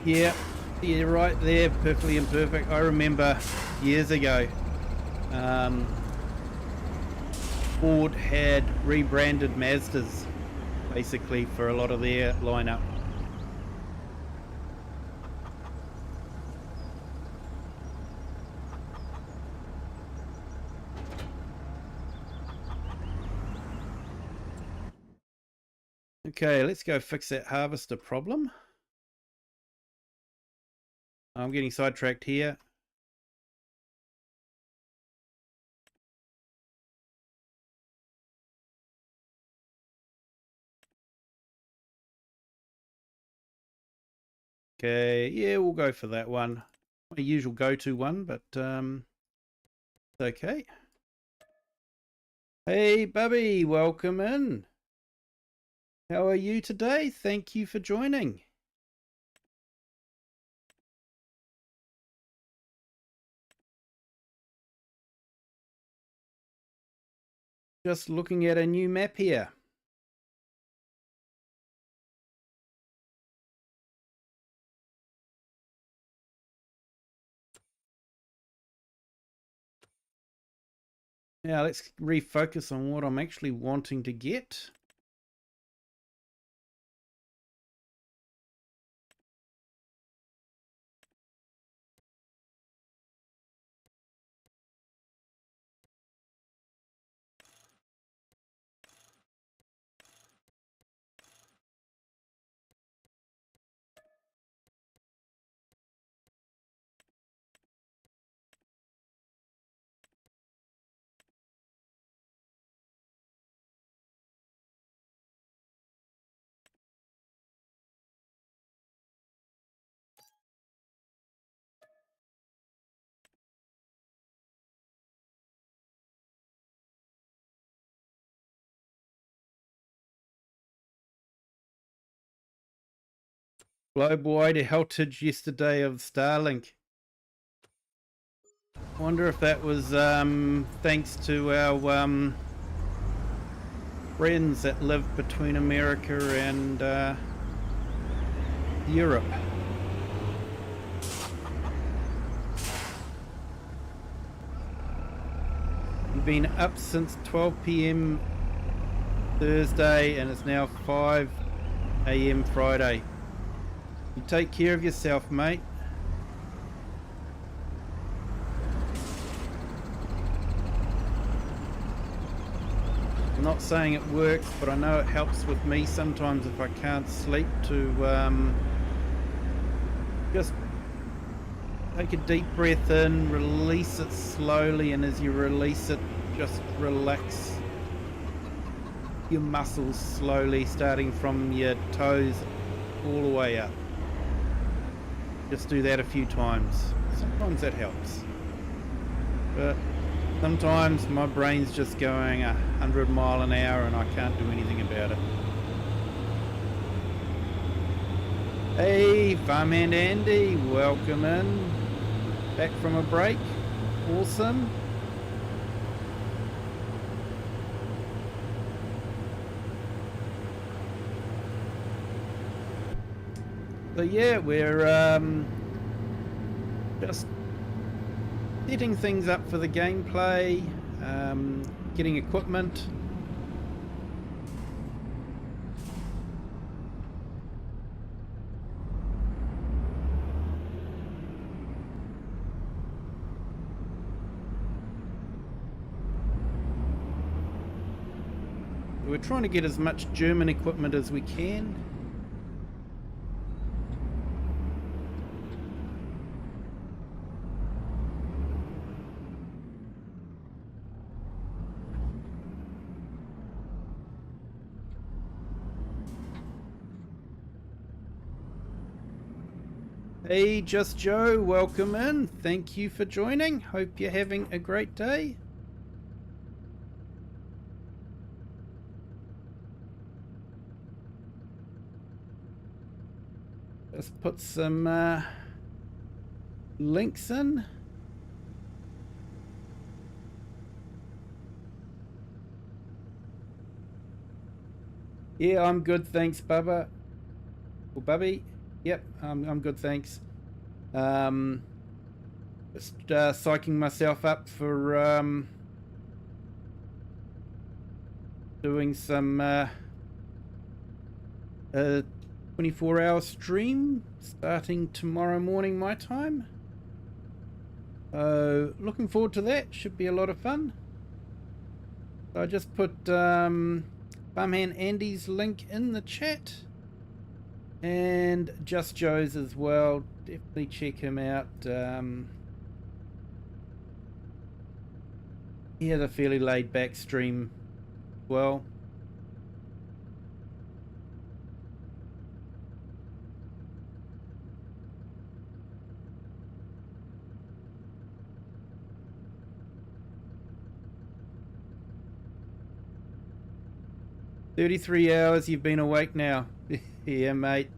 Yeah, yeah, right there, perfectly imperfect. I remember years ago, Ford had rebranded Mazdas basically for a lot of their lineup. Okay, let's go fix that harvester problem. I'm getting sidetracked here. Okay, yeah, we'll go for that one. My usual go-to one, but okay. Hey, Bubby, welcome in. How are you today? Thank you for joining. Just looking at a new map here. Now let's refocus on what I'm actually wanting to get. Globe-wide outage yesterday of Starlink. Wonder if that was thanks to our friends that live between America and Europe. We've been up since 12 p.m. Thursday and it's now 5 a.m. Friday. You take care of yourself, mate. I'm not saying it works, but I know it helps with me sometimes if I can't sleep to just take a deep breath in, release it slowly, and as you release it, just relax your muscles slowly, starting from your toes all the way up. Just do that a few times. Sometimes that helps. But sometimes my brain's just going 100 miles an hour and I can't do anything about it. Hey, Farmhand Andy, welcome in. Back from a break. Awesome. So yeah, we're just setting things up for the gameplay, getting equipment. We're trying to get as much German equipment as we can. Hey, Just Joe, welcome in. Thank you for joining. Hope you're having a great day. Let's put some links in. Yeah, I'm good, thanks, Bubba. Or Bubby. Yep, I'm good, thanks. Just psyching myself up for doing some 24-hour stream starting tomorrow morning my time. So looking forward to that. Should be a lot of fun. So I just put Bumhand Andy's link in the chat, and Just Joe's as well. Definitely check him out. He has a fairly laid back stream as well. "33 hours you've been awake now." Yeah, mate.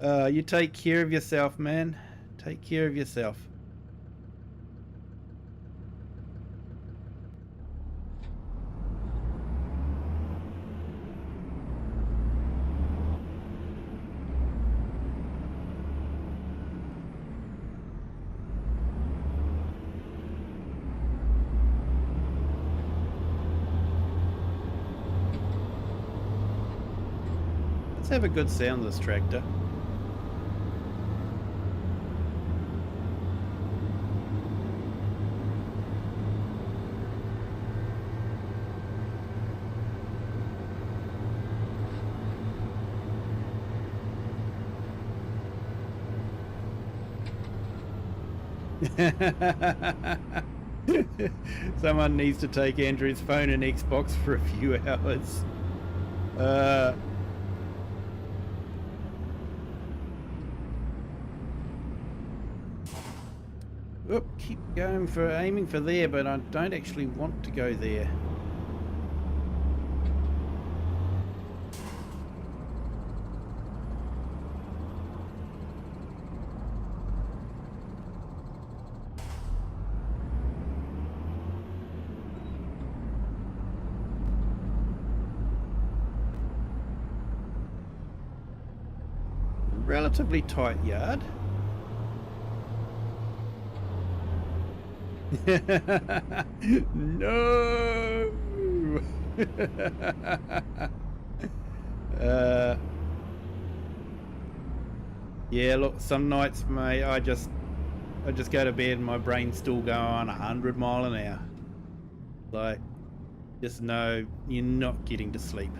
You take care of yourself, man. Take care of yourself. Let's have a good sound, this tractor. Someone needs to take Andrew's phone and Xbox for a few hours. Keep going for aiming for there, but I don't actually want to go there. Relatively tight yard. No. Yeah, look, some nights, mate, I just go to bed and my brain's still going 100 mile an hour. Like, just know you're not getting to sleep.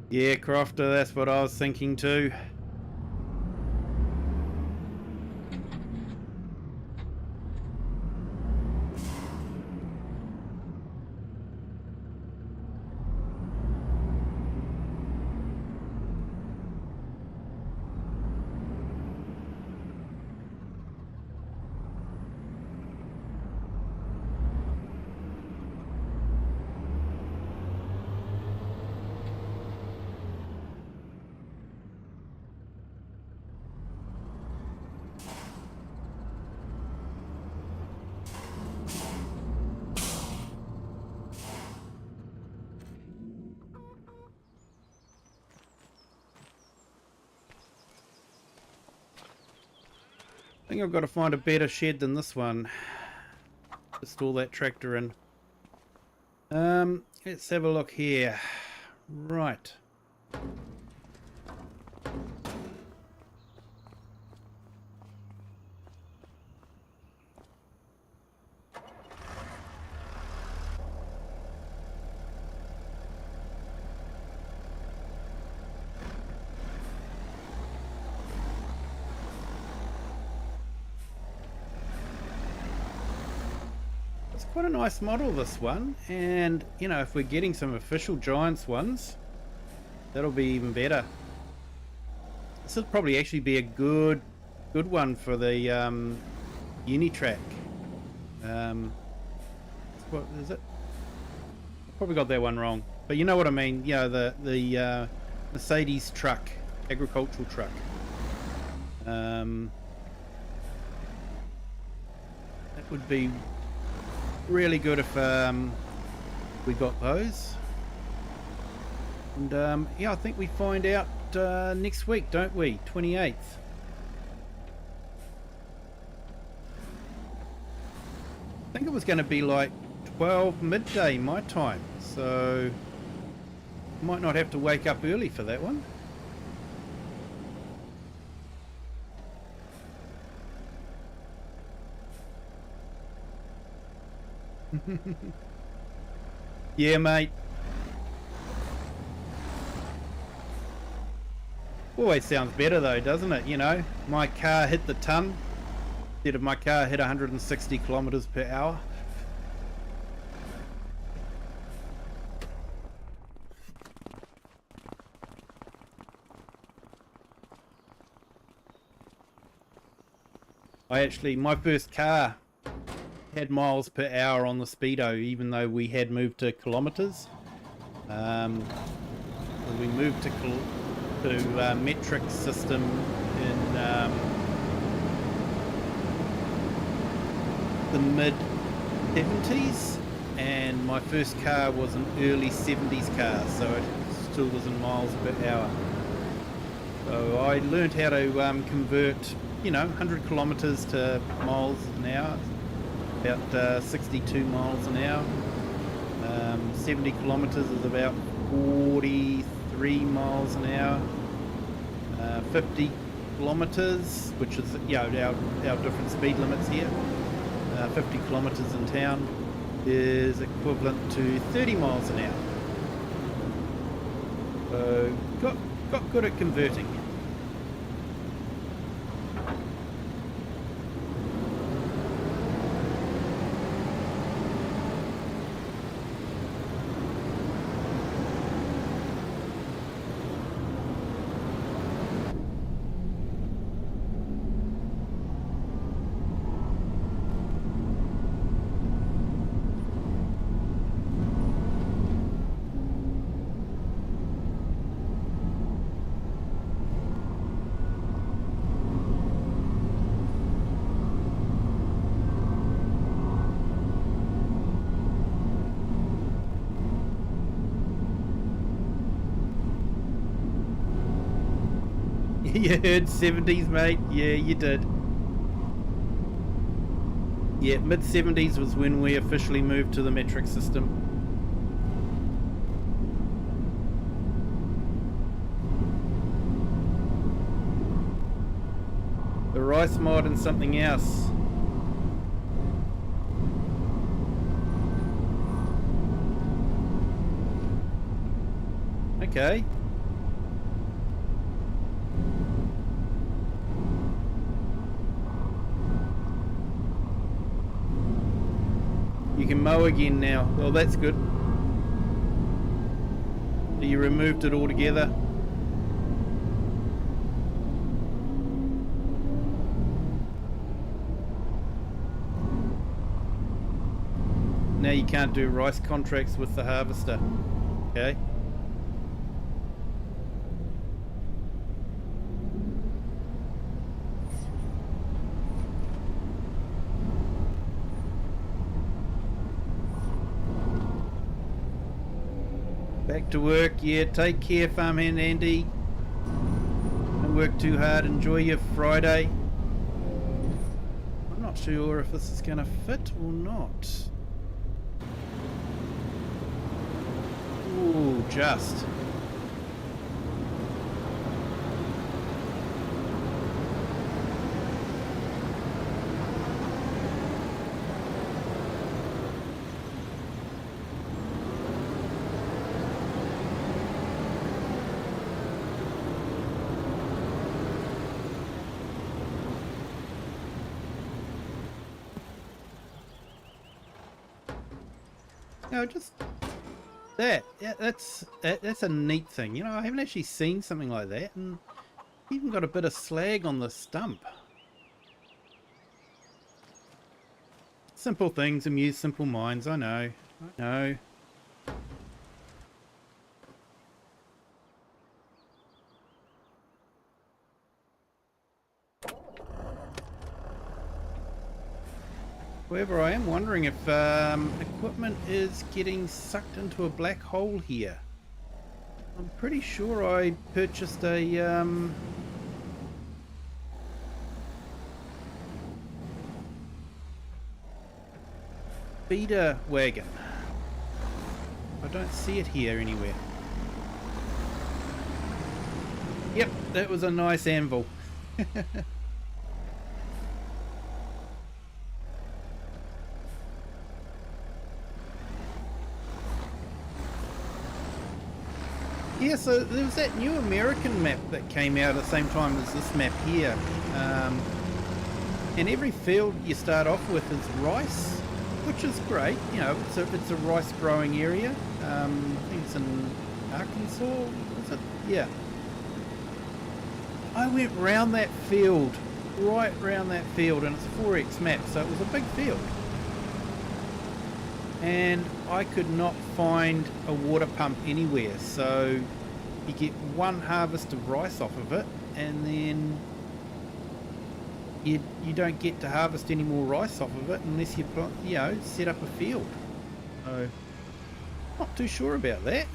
Yeah, Crofter, that's what I was thinking too. I think I've got to find a better shed than this one to store that tractor in. Let's have a look here. Right. quite a nice model, this one. And, you know, if we're getting some official Giants ones, that'll be even better. This will probably actually be a good one for the Unitrack. What is it? I probably got that one wrong, but you know what I mean. You know, the Mercedes truck, agricultural truck. That would be really good if we got those. And yeah, I think we find out next week, don't we? 28th. I think it was going to be like 12 midday my time, so might not have to wake up early for that one. Yeah, mate. Always sounds better though, doesn't it? You know, my car hit the ton instead of my car hit 160 kilometers per hour. My first car had miles per hour on the speedo, even though we had moved to kilometers. We moved to metric system in the mid 70s, and my first car was an early 70s car, so it still was in miles per hour. So I learned how to convert, you know, 100 kilometers to miles an hour, about 62 miles an hour. 70 kilometers is about 43 miles an hour. 50 kilometers, which is, you know, our different speed limits here. 50 kilometers in town is equivalent to 30 miles an hour. So got good at converting. You heard 70s, mate? Yeah, you did. Yeah, mid 70s was when we officially moved to the metric system. The rice mod and something else. Okay. You can mow again now. Well, that's good. You removed it altogether. Now you can't do rice contracts with the harvester. Okay. Back to work. Yeah, take care, Farmhand Andy. Don't work too hard. Enjoy your Friday. I'm not sure if this is going to fit or not. Ooh, just. No, just that. Yeah, that's a neat thing. You know, I haven't actually seen something like that, and even got a bit of slag on the stump. Simple things amuse simple minds. I know. I know. However, I am wondering if equipment is getting sucked into a black hole here. I'm pretty sure I purchased a feeder wagon. I don't see it here anywhere. Yep, that was a nice anvil. Yeah, so there was that new American map that came out at the same time as this map here. And every field you start off with is rice, which is great. You know, it's a rice growing area. I think it's in Arkansas, is it? Yeah. I went round that field, right round that field, and it's a 4X map, so it was a big field. And I could not find a water pump anywhere, so you get one harvest of rice off of it, and then you don't get to harvest any more rice off of it unless you set up a field. So not too sure about that.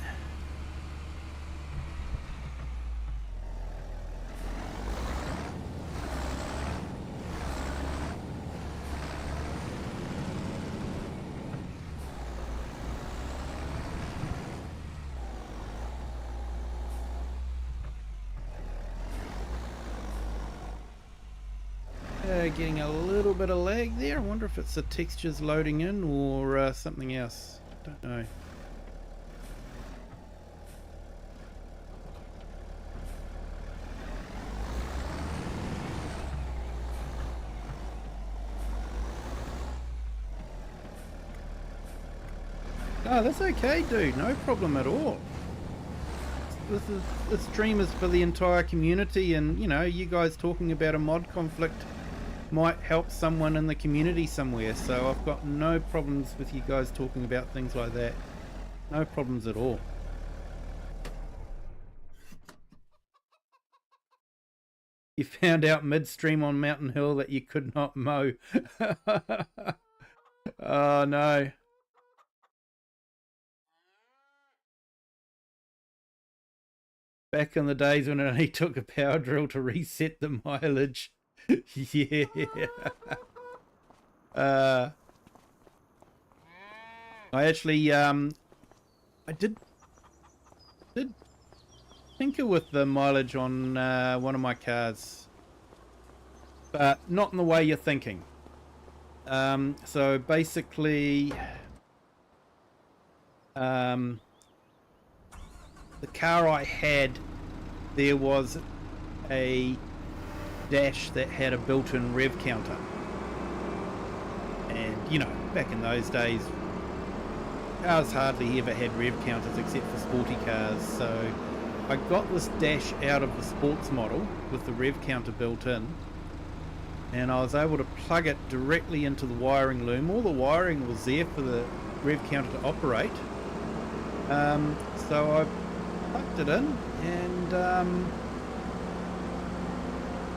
Getting a little bit of lag there. I wonder if it's the textures loading in or something else. Don't know. Oh, that's okay, dude. No problem at all. This stream is for the entire community, and you know, you guys talking about a mod conflict might help someone in the community somewhere, so I've got no problems with you guys talking about things like that. No problems at all. You found out midstream on Mountain Hill that you could not mow. Oh no. Back in the days when it only took a power drill to reset the mileage. Yeah. I actually I did tinker with the mileage on one of my cars, but not in the way you're thinking. So basically the car I had, there was a dash that had a built-in rev counter, and you know, back in those days cars hardly ever had rev counters except for sporty cars, so I got this dash out of the sports model with the rev counter built in, and I was able to plug it directly into the wiring loom. All the wiring was there for the rev counter to operate, so I plugged it in, and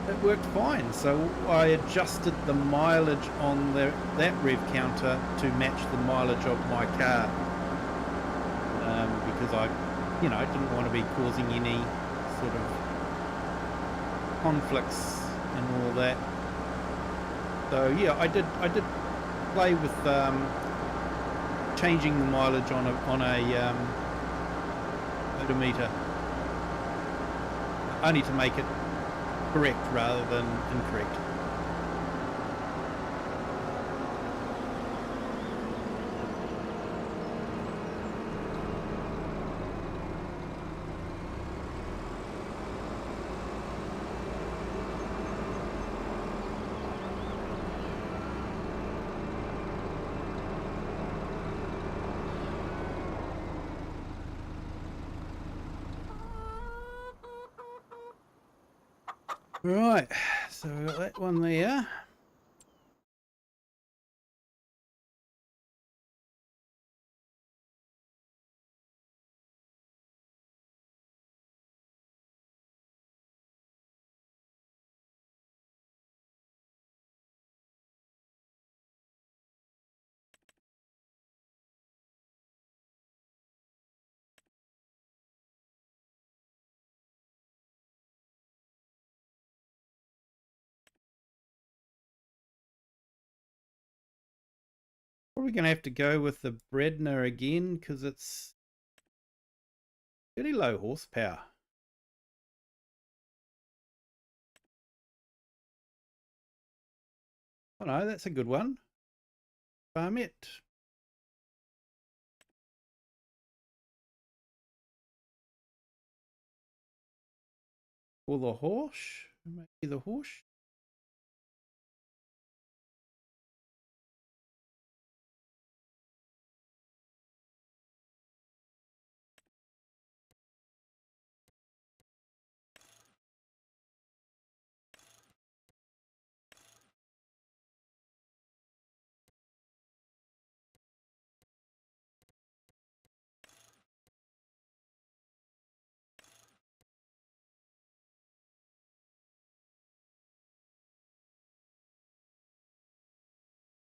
it worked fine. So I adjusted the mileage on that rev counter to match the mileage of my car, because I didn't want to be causing any sort of conflicts and all that. So yeah, I did play with changing the mileage on a odometer, only to make it correct rather than incorrect. Right, so we got that one there. Probably going to have to go with the Bredner again because it's pretty low horsepower. Oh no, that's a good one. Farmette. Or the horse. Maybe the horse.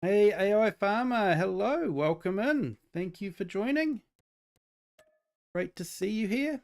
Hey AI Farmer, hello, welcome in. Thank you for joining. Great to see you here.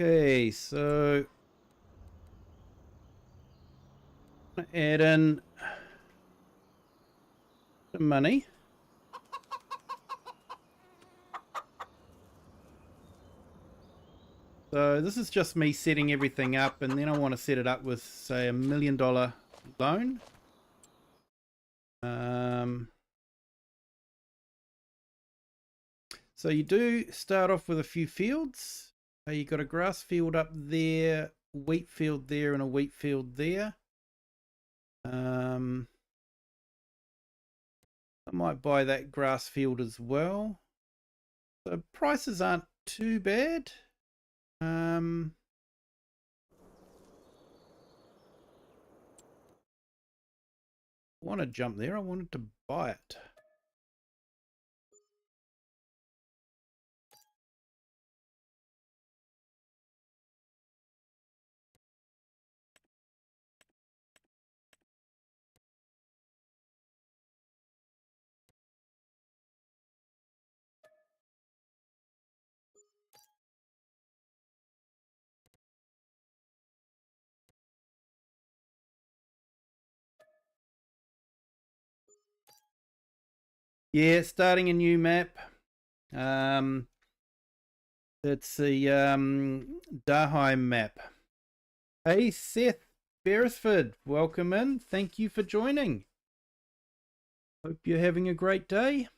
Okay, so add in the money. So this is just me setting everything up, and then I want to set it up with, say, $1 million loan. So you do start off with a few fields. You got a grass field up there, wheat field there, and a wheat field there. I might buy that grass field as well. So prices aren't too bad. I want to jump there. I wanted to buy it. Yeah, starting a new map. It's the Daheim map. Hey Seth Beresford, welcome in. Thank you for joining. Hope you're having a great day.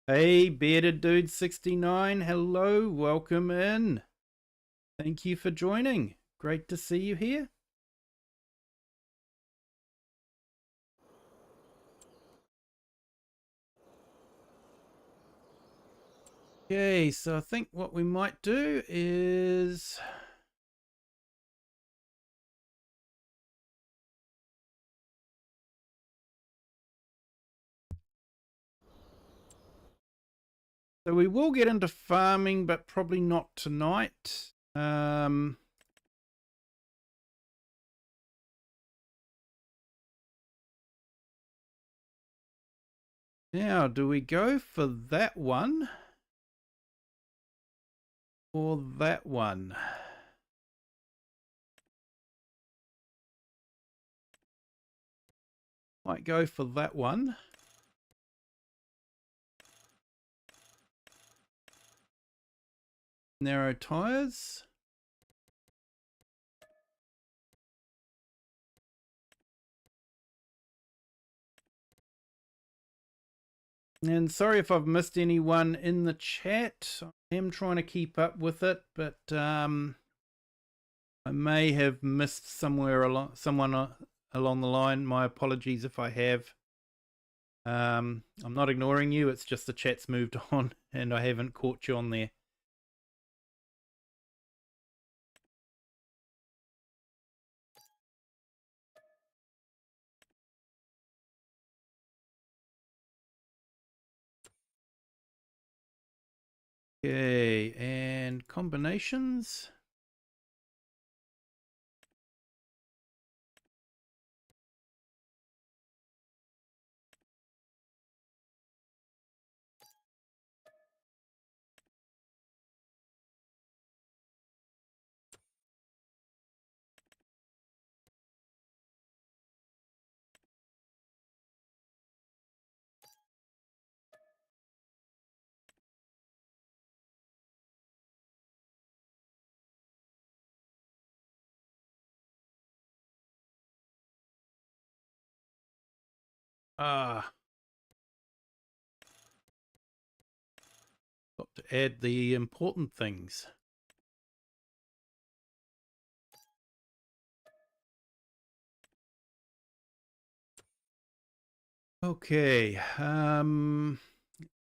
Hey Bearded Dude 69, hello, welcome in. Thank you for joining. Great to see you here. Okay, so I think what we might do is so we will get into farming, but probably not tonight. Now, do we go for that one? for that one. Might go for that one. Narrow tires. And sorry if I've missed anyone in the chat. I am trying to keep up with it, but I may have missed someone along the line. My apologies if I have. I'm not ignoring you. It's just the chat's moved on, and I haven't caught you on there. Okay, and combinations. Got to add the important things. Okay,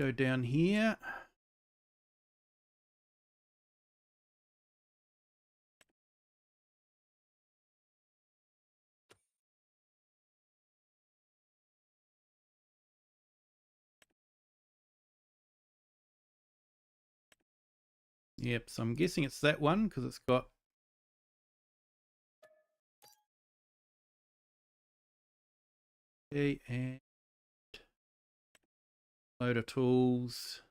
go down here. Yep, so I'm guessing it's that one because it's got and load of tools.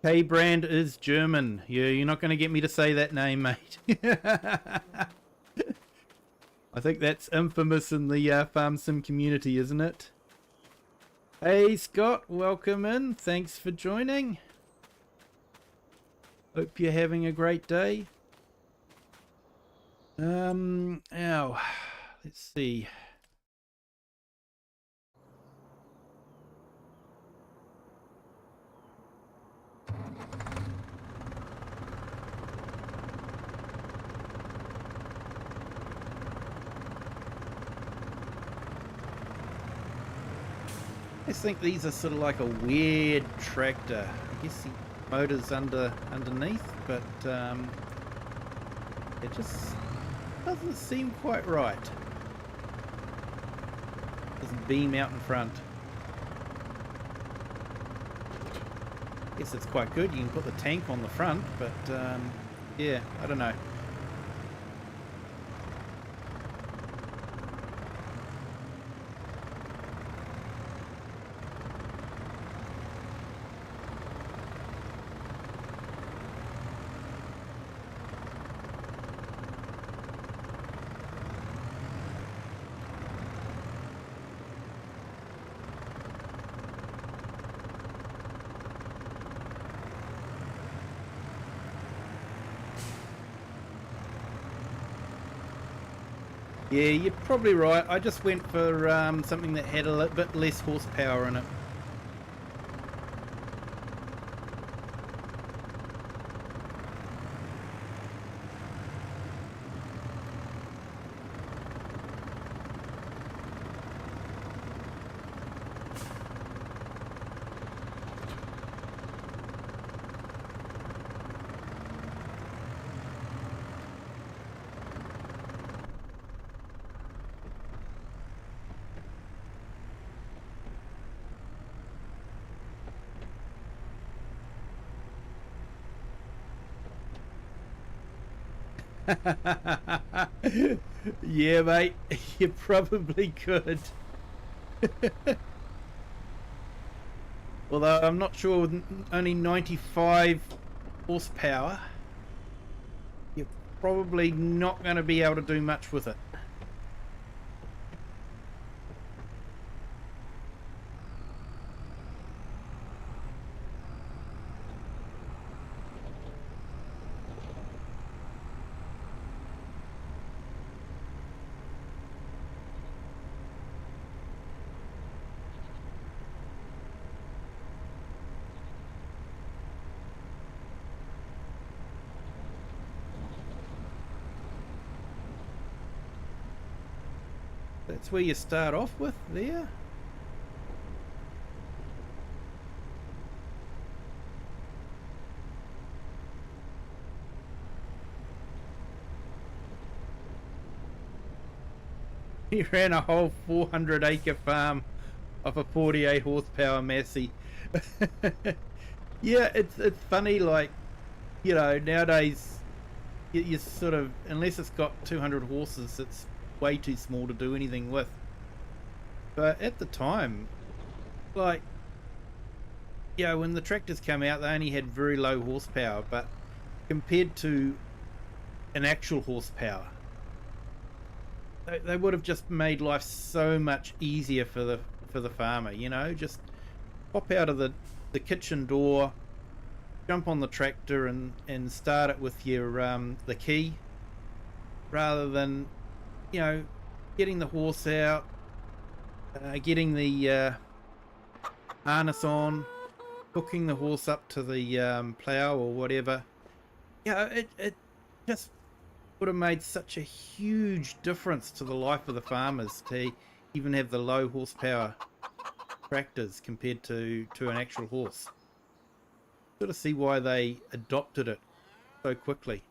K-Brand is German. Yeah, you're not going to get me to say that name, mate. I think that's infamous in the Farm Sim community, isn't it? Hey, Scott, welcome in. Thanks for joining. Hope you're having a great day. Let's see. I just think these are sort of like a weird tractor. I guess the motor's underneath, but it just doesn't seem quite right. Doesn't beam out in front. Guess it's quite good. You can put the tank on the front, but yeah, I don't know. Yeah, you're probably right. I just went for something that had a little bit less horsepower in it. Yeah, mate, you probably could. Although I'm not sure with only 95 horsepower, you're probably not going to be able to do much with it. That's where you start off with there. He ran a whole 400-acre farm of a 48 horsepower Massey. Yeah, it's funny, like, you know, nowadays you sort of, unless it's got 200 horses, it's way too small to do anything with. But at the time, like, you know, when the tractors come out, they only had very low horsepower, but compared to an actual horsepower, they would have just made life so much easier for the farmer. You know, just pop out of the kitchen door, jump on the tractor and start it with your the key, rather than, you know, getting the horse out, getting the harness on, hooking the horse up to the plough or whatever. Yeah, it just would have made such a huge difference to the life of the farmers to even have the low horsepower tractors compared to an actual horse. Sort of see why they adopted it so quickly.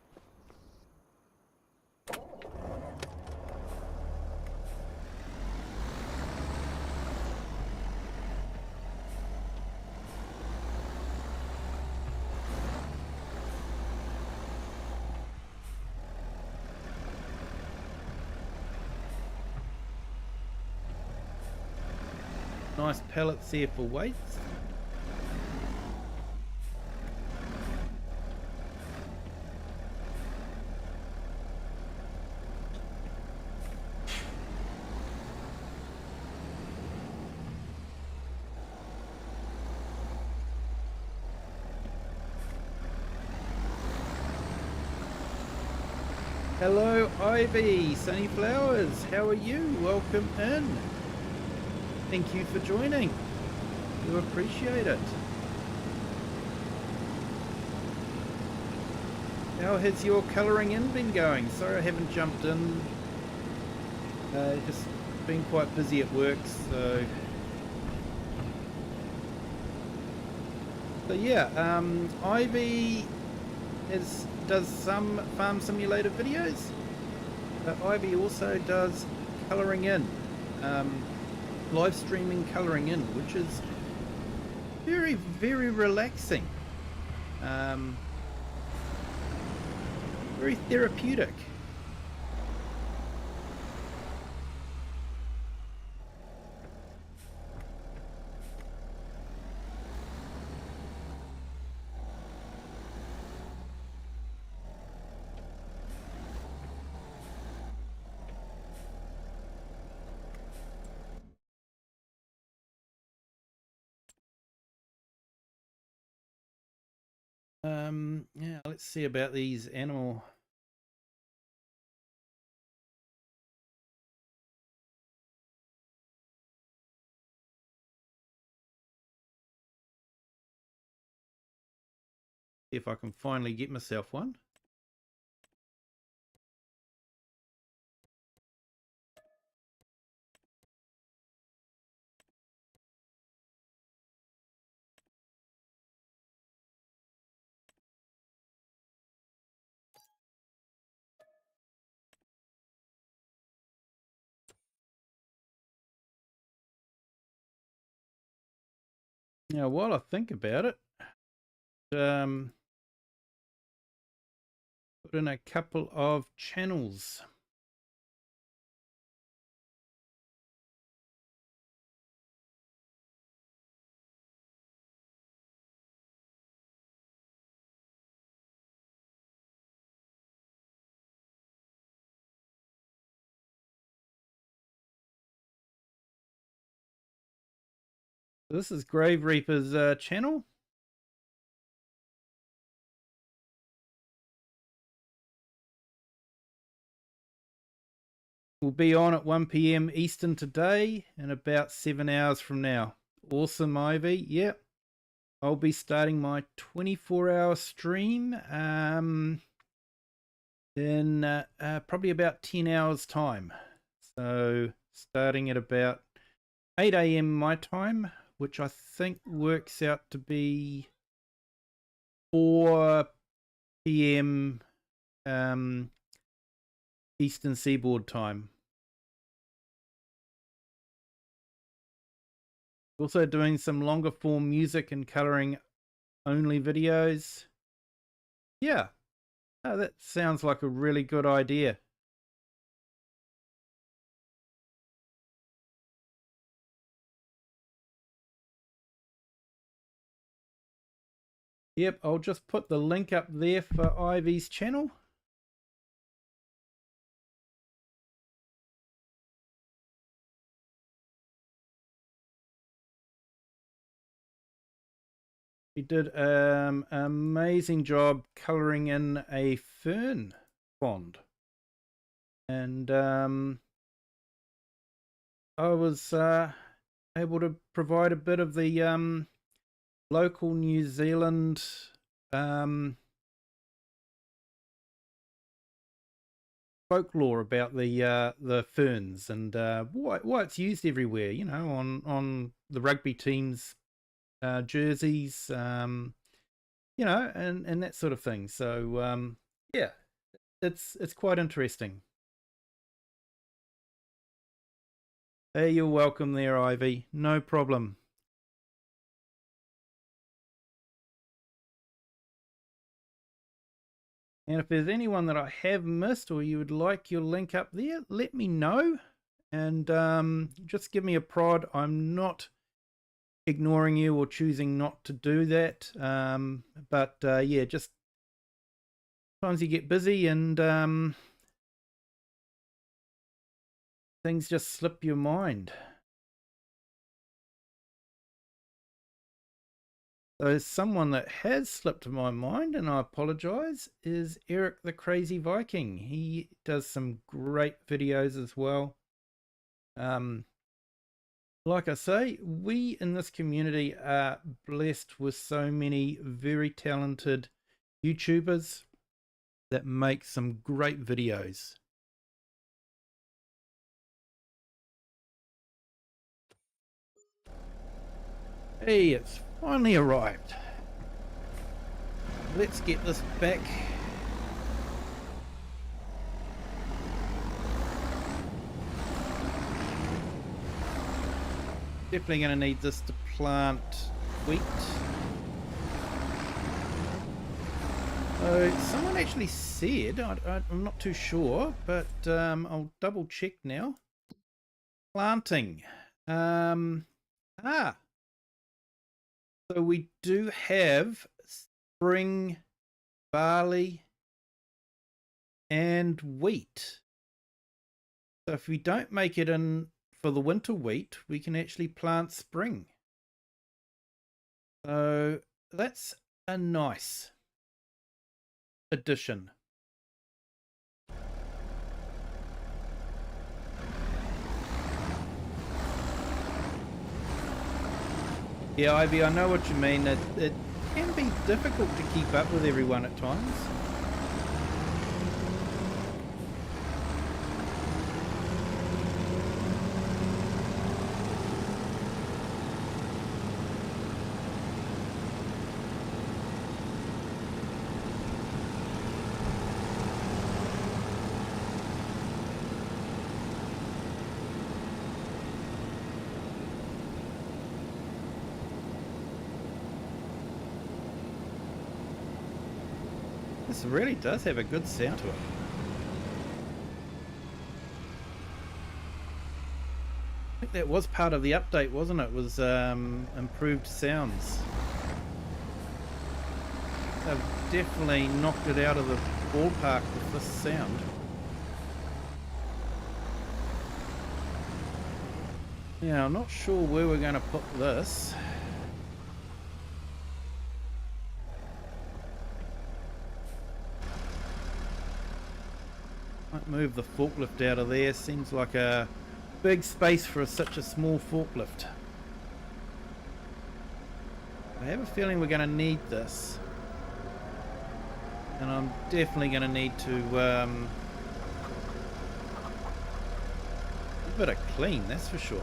Nice pellets here for weights. Hello Ivy, Sunny Flowers, how are you? Welcome in. Thank you for joining. We appreciate it. How has your colouring in been going? Sorry I haven't jumped in. Just been quite busy at work, so yeah, Ivy does some farm simulator videos, but Ivy also does colouring in, live streaming colouring in, which is very, very relaxing, very therapeutic. Yeah, let's see about these animal. See if I can finally get myself one. Now, while I think about it, got put in a couple of channels. This is Grave Reaper's channel. We'll be on at 1 p.m. Eastern today in about 7 hours from now. Awesome, Ivy. Yep. I'll be starting my 24-hour stream in probably about 10 hours time. So starting at about 8 a.m. my time, which I think works out to be 4 p.m. Eastern Seaboard time. Also doing some longer form music and coloring only videos. Yeah, oh, that sounds like a really good idea. Yep, I'll just put the link up there for Ivy's channel. He did an amazing job coloring in a fern pond. And I was able to provide a bit of the local New Zealand folklore about the ferns and why it's used everywhere. You know, on the rugby teams' jerseys, you know, and that sort of thing. So yeah, it's quite interesting. Hey, you're welcome there, Ivy. No problem. And if there's anyone that I have missed or you would like your link up there, let me know. And just give me a prod. I'm not ignoring you or choosing not to do that. But yeah, just sometimes you get busy and things just slip your mind. So someone that has slipped my mind, and I apologize, is Eric the Crazy Viking. He does some great videos as well. Like I say, we in this community are blessed with so many very talented YouTubers that make some great videos. Hey, it's finally arrived. Let's get this back. Definitely going to need this to plant wheat. Someone actually said, I'm not too sure, but I'll double check now. Planting. So we do have spring barley and wheat. So if we don't make it in for the winter wheat, we can actually plant spring. So that's a nice addition. Yeah, Ivy, I know what you mean. It can be difficult to keep up with everyone at times. This really does have a good sound to it. I think that was part of the update, wasn't it? Was improved sounds. They've definitely knocked it out of the ballpark with this sound. Now, I'm not sure where we're going to put this. Might move the forklift out of there. Seems like a big space for such a small forklift. I have a feeling we're going to need this. And I'm definitely going to need to a bit of clean, that's for sure.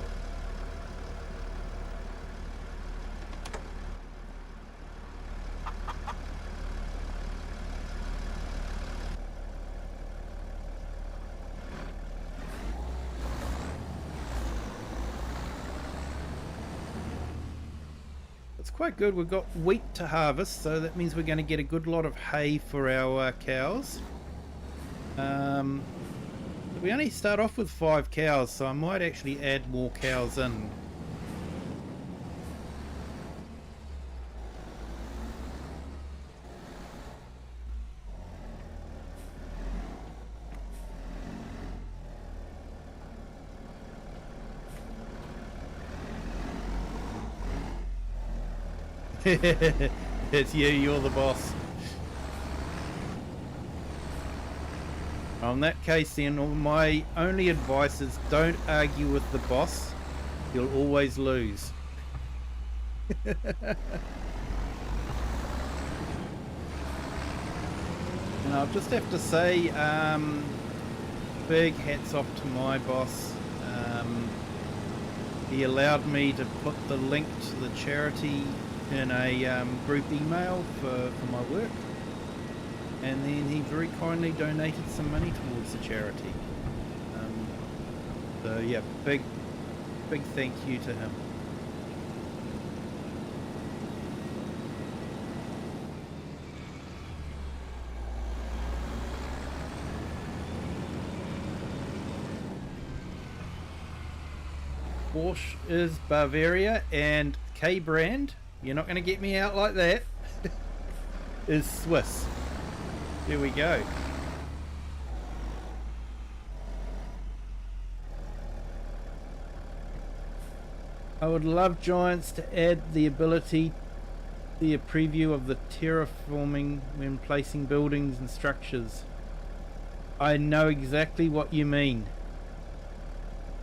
Quite good. We've got wheat to harvest, so that means we're going to get a good lot of hay for our cows. We only start off with 5 cows, so I might actually add more cows in. It's you, you're the boss. In that case then, my only advice is don't argue with the boss. You'll always lose. And I'll just have to say, big hats off to my boss. He allowed me to put the link to the charity in a group email for my work, and then he very kindly donated some money towards the charity. So yeah, big thank you to him. Porsche is Bavaria, and K-brand, you're not going to get me out like that, is Swiss. There we go. I would love Giants to add the ability, the preview of the terraforming when placing buildings and structures. I know exactly what you mean.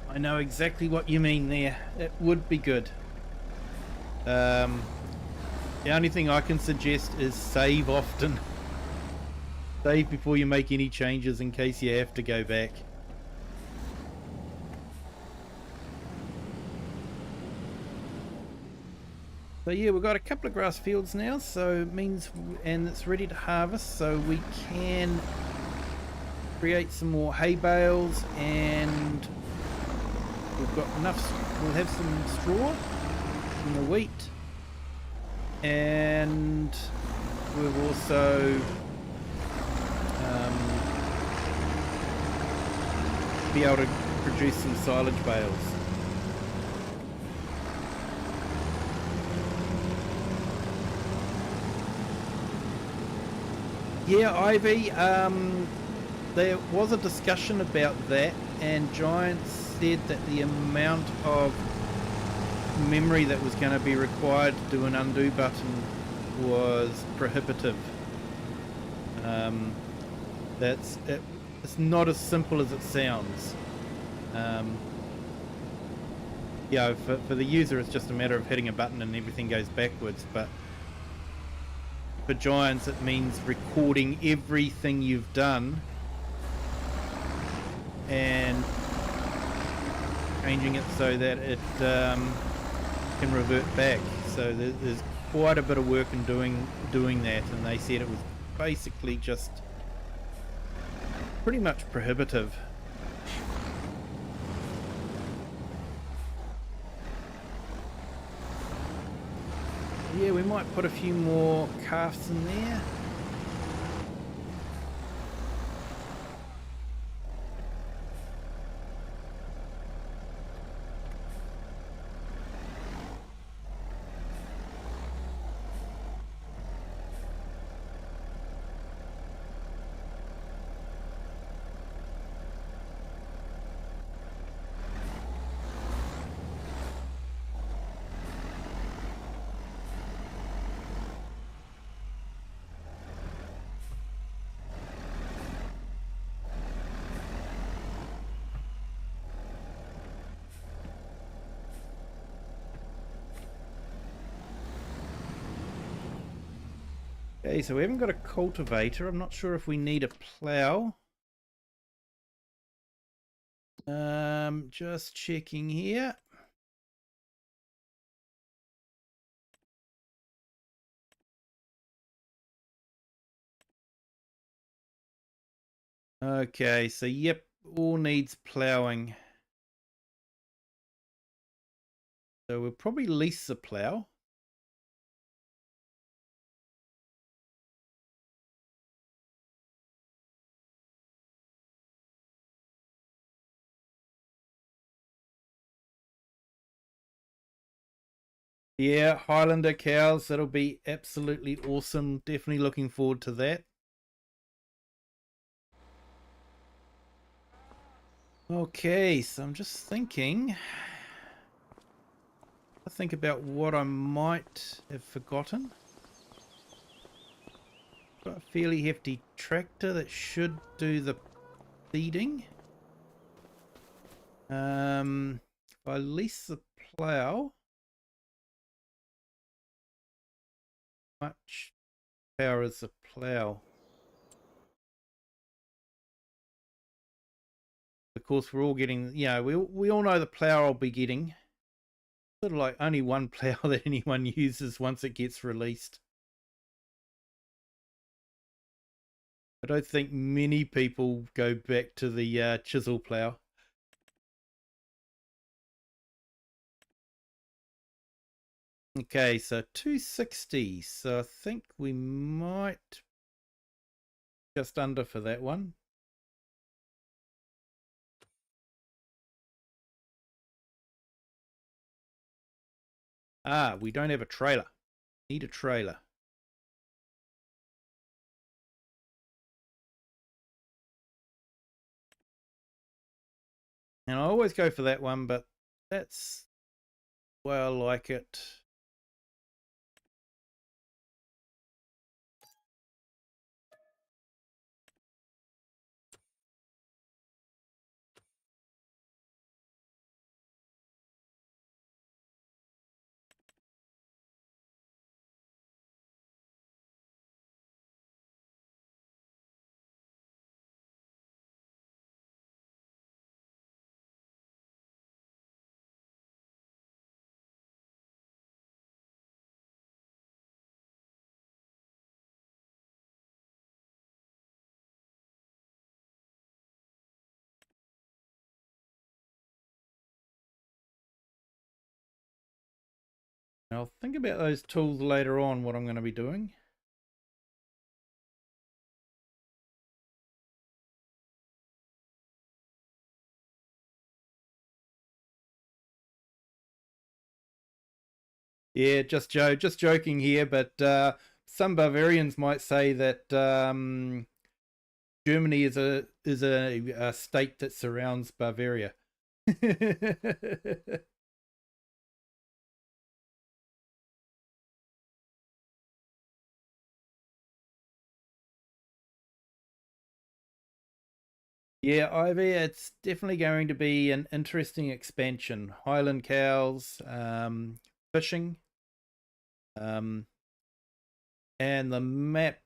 I know exactly what you mean there. It would be good. The only thing I can suggest is save often. Save before you make any changes in case you have to go back. So yeah, we've got a couple of grass fields now, so it means, and it's ready to harvest, so we can create some more hay bales, and we've got enough, we'll have some straw from the wheat, and we've also be able to produce some silage bales. Yeah, Ivy, there was a discussion about that, and Giants said that the amount of memory that was going to be required to do an undo button was prohibitive. It's not as simple as it sounds. Yeah, for the user it's just a matter of hitting a button and everything goes backwards, but for Giants it means recording everything you've done and changing it so that it can revert back. So there's quite a bit of work in doing that, and they said it was basically just pretty much prohibitive. Yeah, we might put a few more calves in there. Okay, so we haven't got a cultivator. I'm not sure if we need a plough. Just checking here. Okay, so yep, all needs ploughing. So we'll probably lease the plough. Yeah, Highlander cows, that'll be absolutely awesome. Definitely looking forward to that. Okay, so I'm just thinking. I think about what I might have forgotten. Got a fairly hefty tractor that should do the feeding. If I lease the plough, how much power is the plough? Of course, we're all getting, we all know the plough I'll be getting. Sort of like only one plough that anyone uses once it gets released. I don't think many people go back to the chisel plough. Okay, so 260. So I think we might just under for that one. Ah, we don't have a trailer. Need a trailer. And I always go for that one, but that's why I like it. I'll think about those tools later on, what I'm going to be doing. Yeah, just joking here, but some Bavarians might say that Germany is a state that surrounds Bavaria. Yeah, Ivy, it's definitely going to be an interesting expansion. Highland cows, fishing, and the map,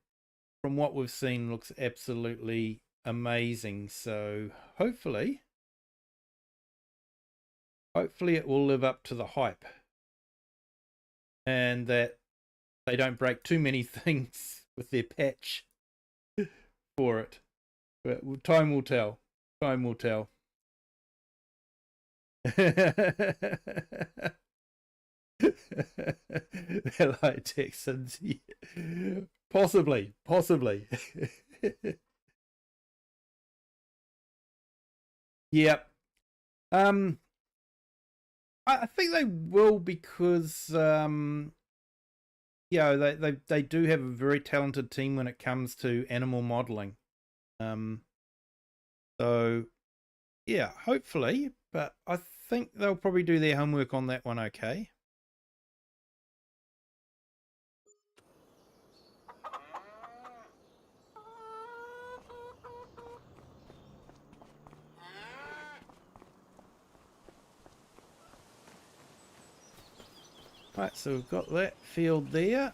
from what we've seen, looks absolutely amazing. So hopefully it will live up to the hype, and that they don't break too many things with their patch for it. But time will tell. Time will tell. They're like Texans. Possibly. Yep. I think they will because they do have a very talented team when it comes to animal modeling. So yeah, hopefully, but I think they'll probably do their homework on that one okay. Right, so we've got that field there.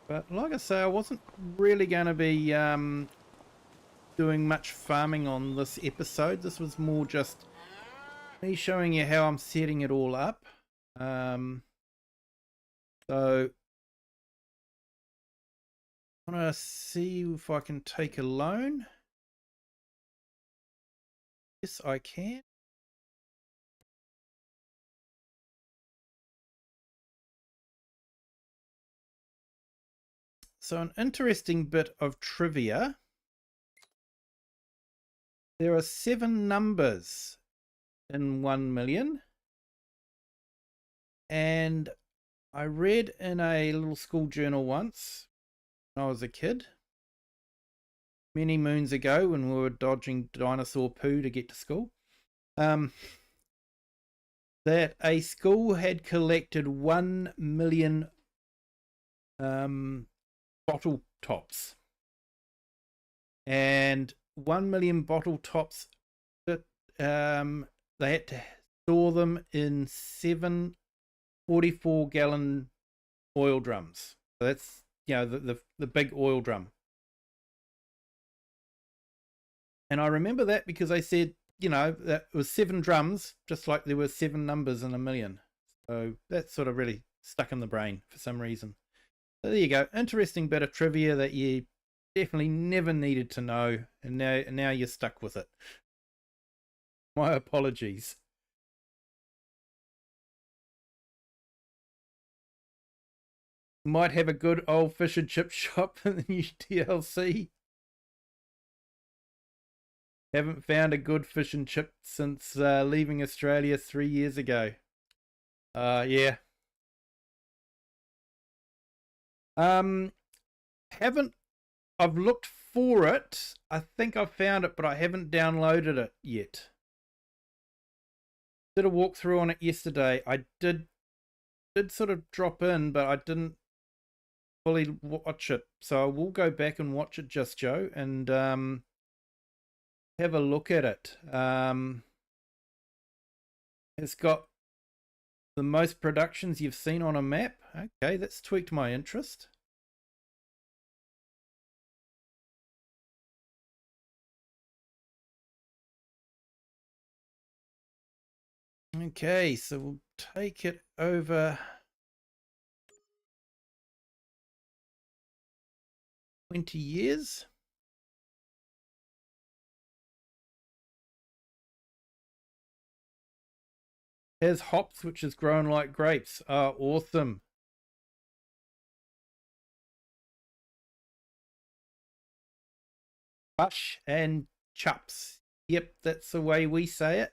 But like I say, I wasn't really going to be doing much farming on this episode. This was more just me showing you how I'm setting it all up. So I want to see if I can take a loan. Yes, I can. So an interesting bit of trivia. There are 7 numbers in 1 million. And I read in a little school journal once when I was a kid, many moons ago when we were dodging dinosaur poo to get to school, that a school had collected 1 million bottle tops. And 1 million bottle tops, that they had to store them in 7 44-gallon oil drums. So that's, you know, the big oil drum. And I remember that because they said, you know, that it was 7 drums, just like there were 7 numbers in 1 million. So that sort of really stuck in the brain for some reason. So there you go. Interesting bit of trivia that you definitely never needed to know, and now you're stuck with it. My apologies. Might have a good old fish and chip shop in the new DLC. Haven't found a good fish and chip since leaving Australia 3 years ago. Yeah. Haven't. I've looked for it. I think I've found it, but I haven't downloaded it yet. Did a walkthrough on it yesterday. I did sort of drop in, but I didn't fully watch it. So I will go back and watch it, Just Joe, and have a look at it. It's got the most productions you've seen on a map. Okay, that's tweaked my interest. Okay, so we'll take it over 20 years. Has hops which has grown like grapes. Awesome. Push and chups. Yep, that's the way we say it.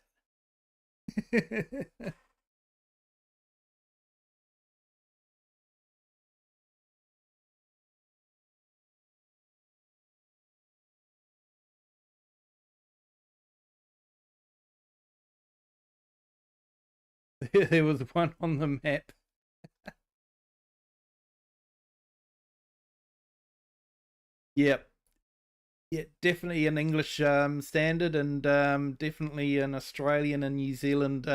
There was one on the map. Yep. Yeah, definitely an English standard, and definitely an Australian and New Zealand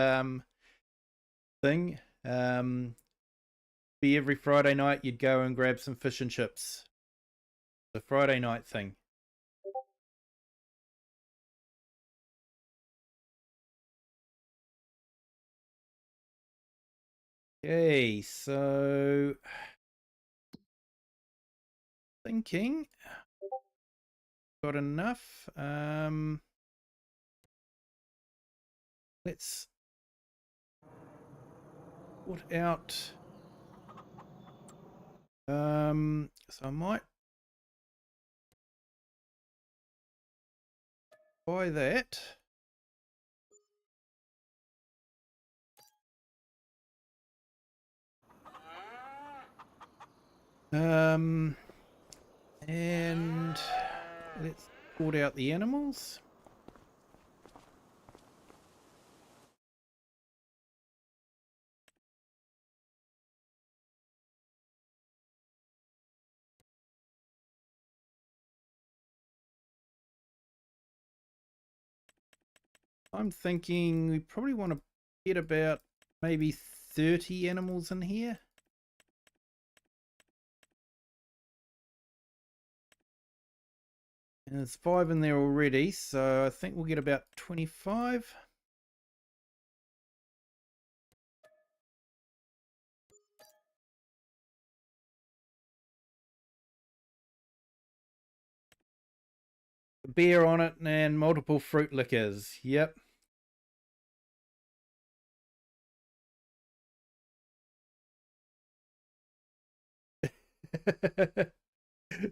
thing. Be every Friday night you'd go and grab some fish and chips. The Friday night thing. Okay, so thinking got enough. Let's put out. So I might buy that. And let's sort out the animals. I'm thinking we probably want to get about maybe 30 animals in here. And there's 5 in there already, so I think we'll get about 25. Beer on it and multiple fruit liquors. Yep.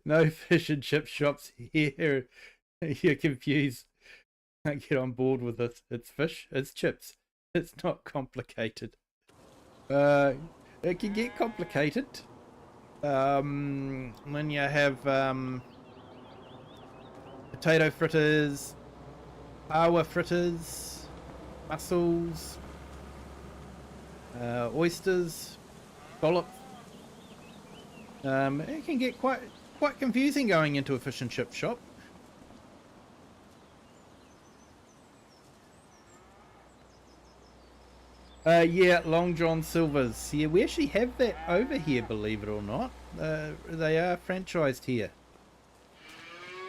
No fish and chip shops here. You're confused. Can't get on board with this. It's fish, it's chips. It's not complicated. It can get complicated. When you have potato fritters, awa fritters, mussels, oysters, scallops. It can get quite confusing going into a fish and chip shop. Yeah, Long John Silver's. Yeah, we actually have that over here, believe it or not. They are franchised here.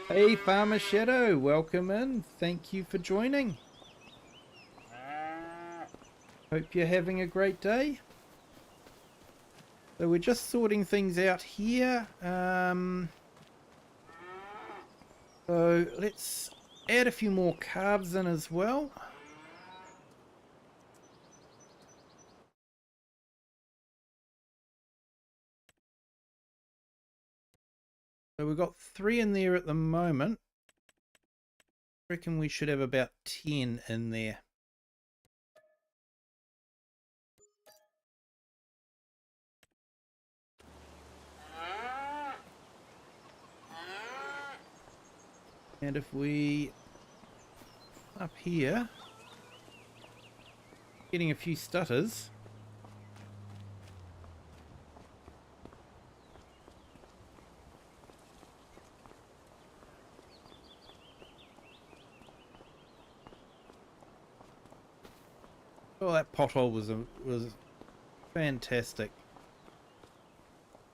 Hey, Farmer Shadow, welcome in. Thank you for joining. Hope you're having a great day. So we're just sorting things out here. So let's add a few more calves in as well. So we've got 3 in there at the moment. I reckon we should have about 10 in there. And if we up here, getting a few stutters. Oh, that pothole was fantastic.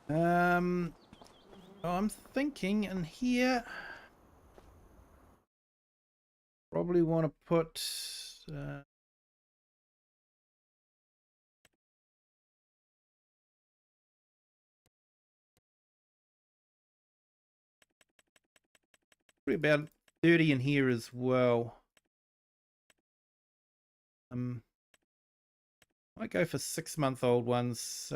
I'm thinking in here, probably want to put probably about 30 in here as well. Might go for 6-month-old ones.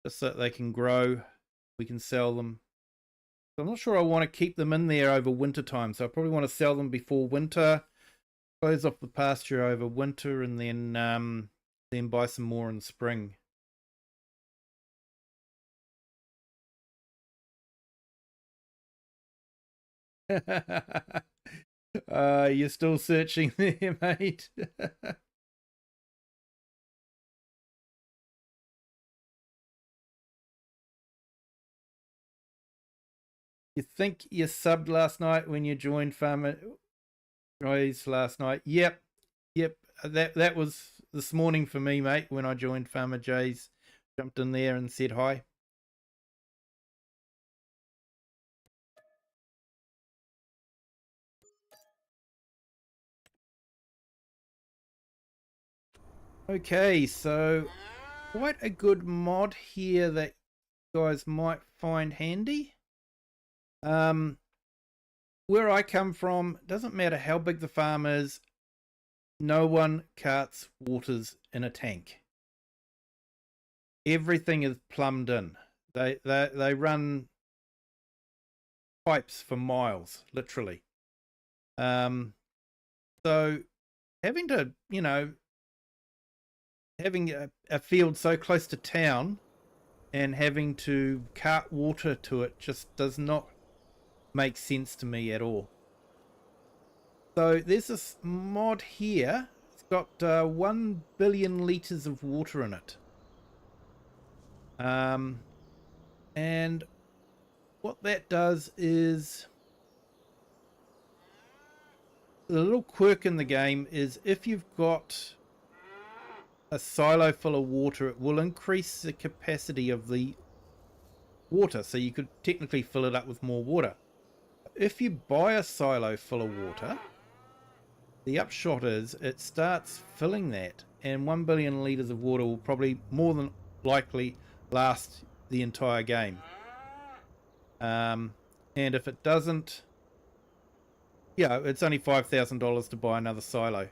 Just so that they can grow, we can sell them. So I'm not sure I want to keep them in there over winter time, so I probably want to sell them before winter, close off the pasture over winter, and then buy some more in spring. You're still searching there, mate. You think you subbed last night when you joined Farmer Joy's last night? Yep. That was this morning for me, mate, when I joined Farmer Jay's. Jumped in there and said hi. Okay, so quite a good mod here that you guys might find handy. Where I come from, doesn't matter how big the farm is, no one carts waters in a tank. Everything is plumbed in. They run pipes for miles, literally. So having to, having a field so close to town and having to cart water to it just does not make sense to me at all. So there's this mod here. It's got 1 billion litres of water in it. And what that does is, the little quirk in the game is if you've got a silo full of water, it will increase the capacity of the water, so you could technically fill it up with more water. If you buy a silo full of water, the upshot is it starts filling that, and 1 billion litres of water will probably more than likely last the entire game. And if it doesn't, yeah, it's only $5,000 to buy another silo.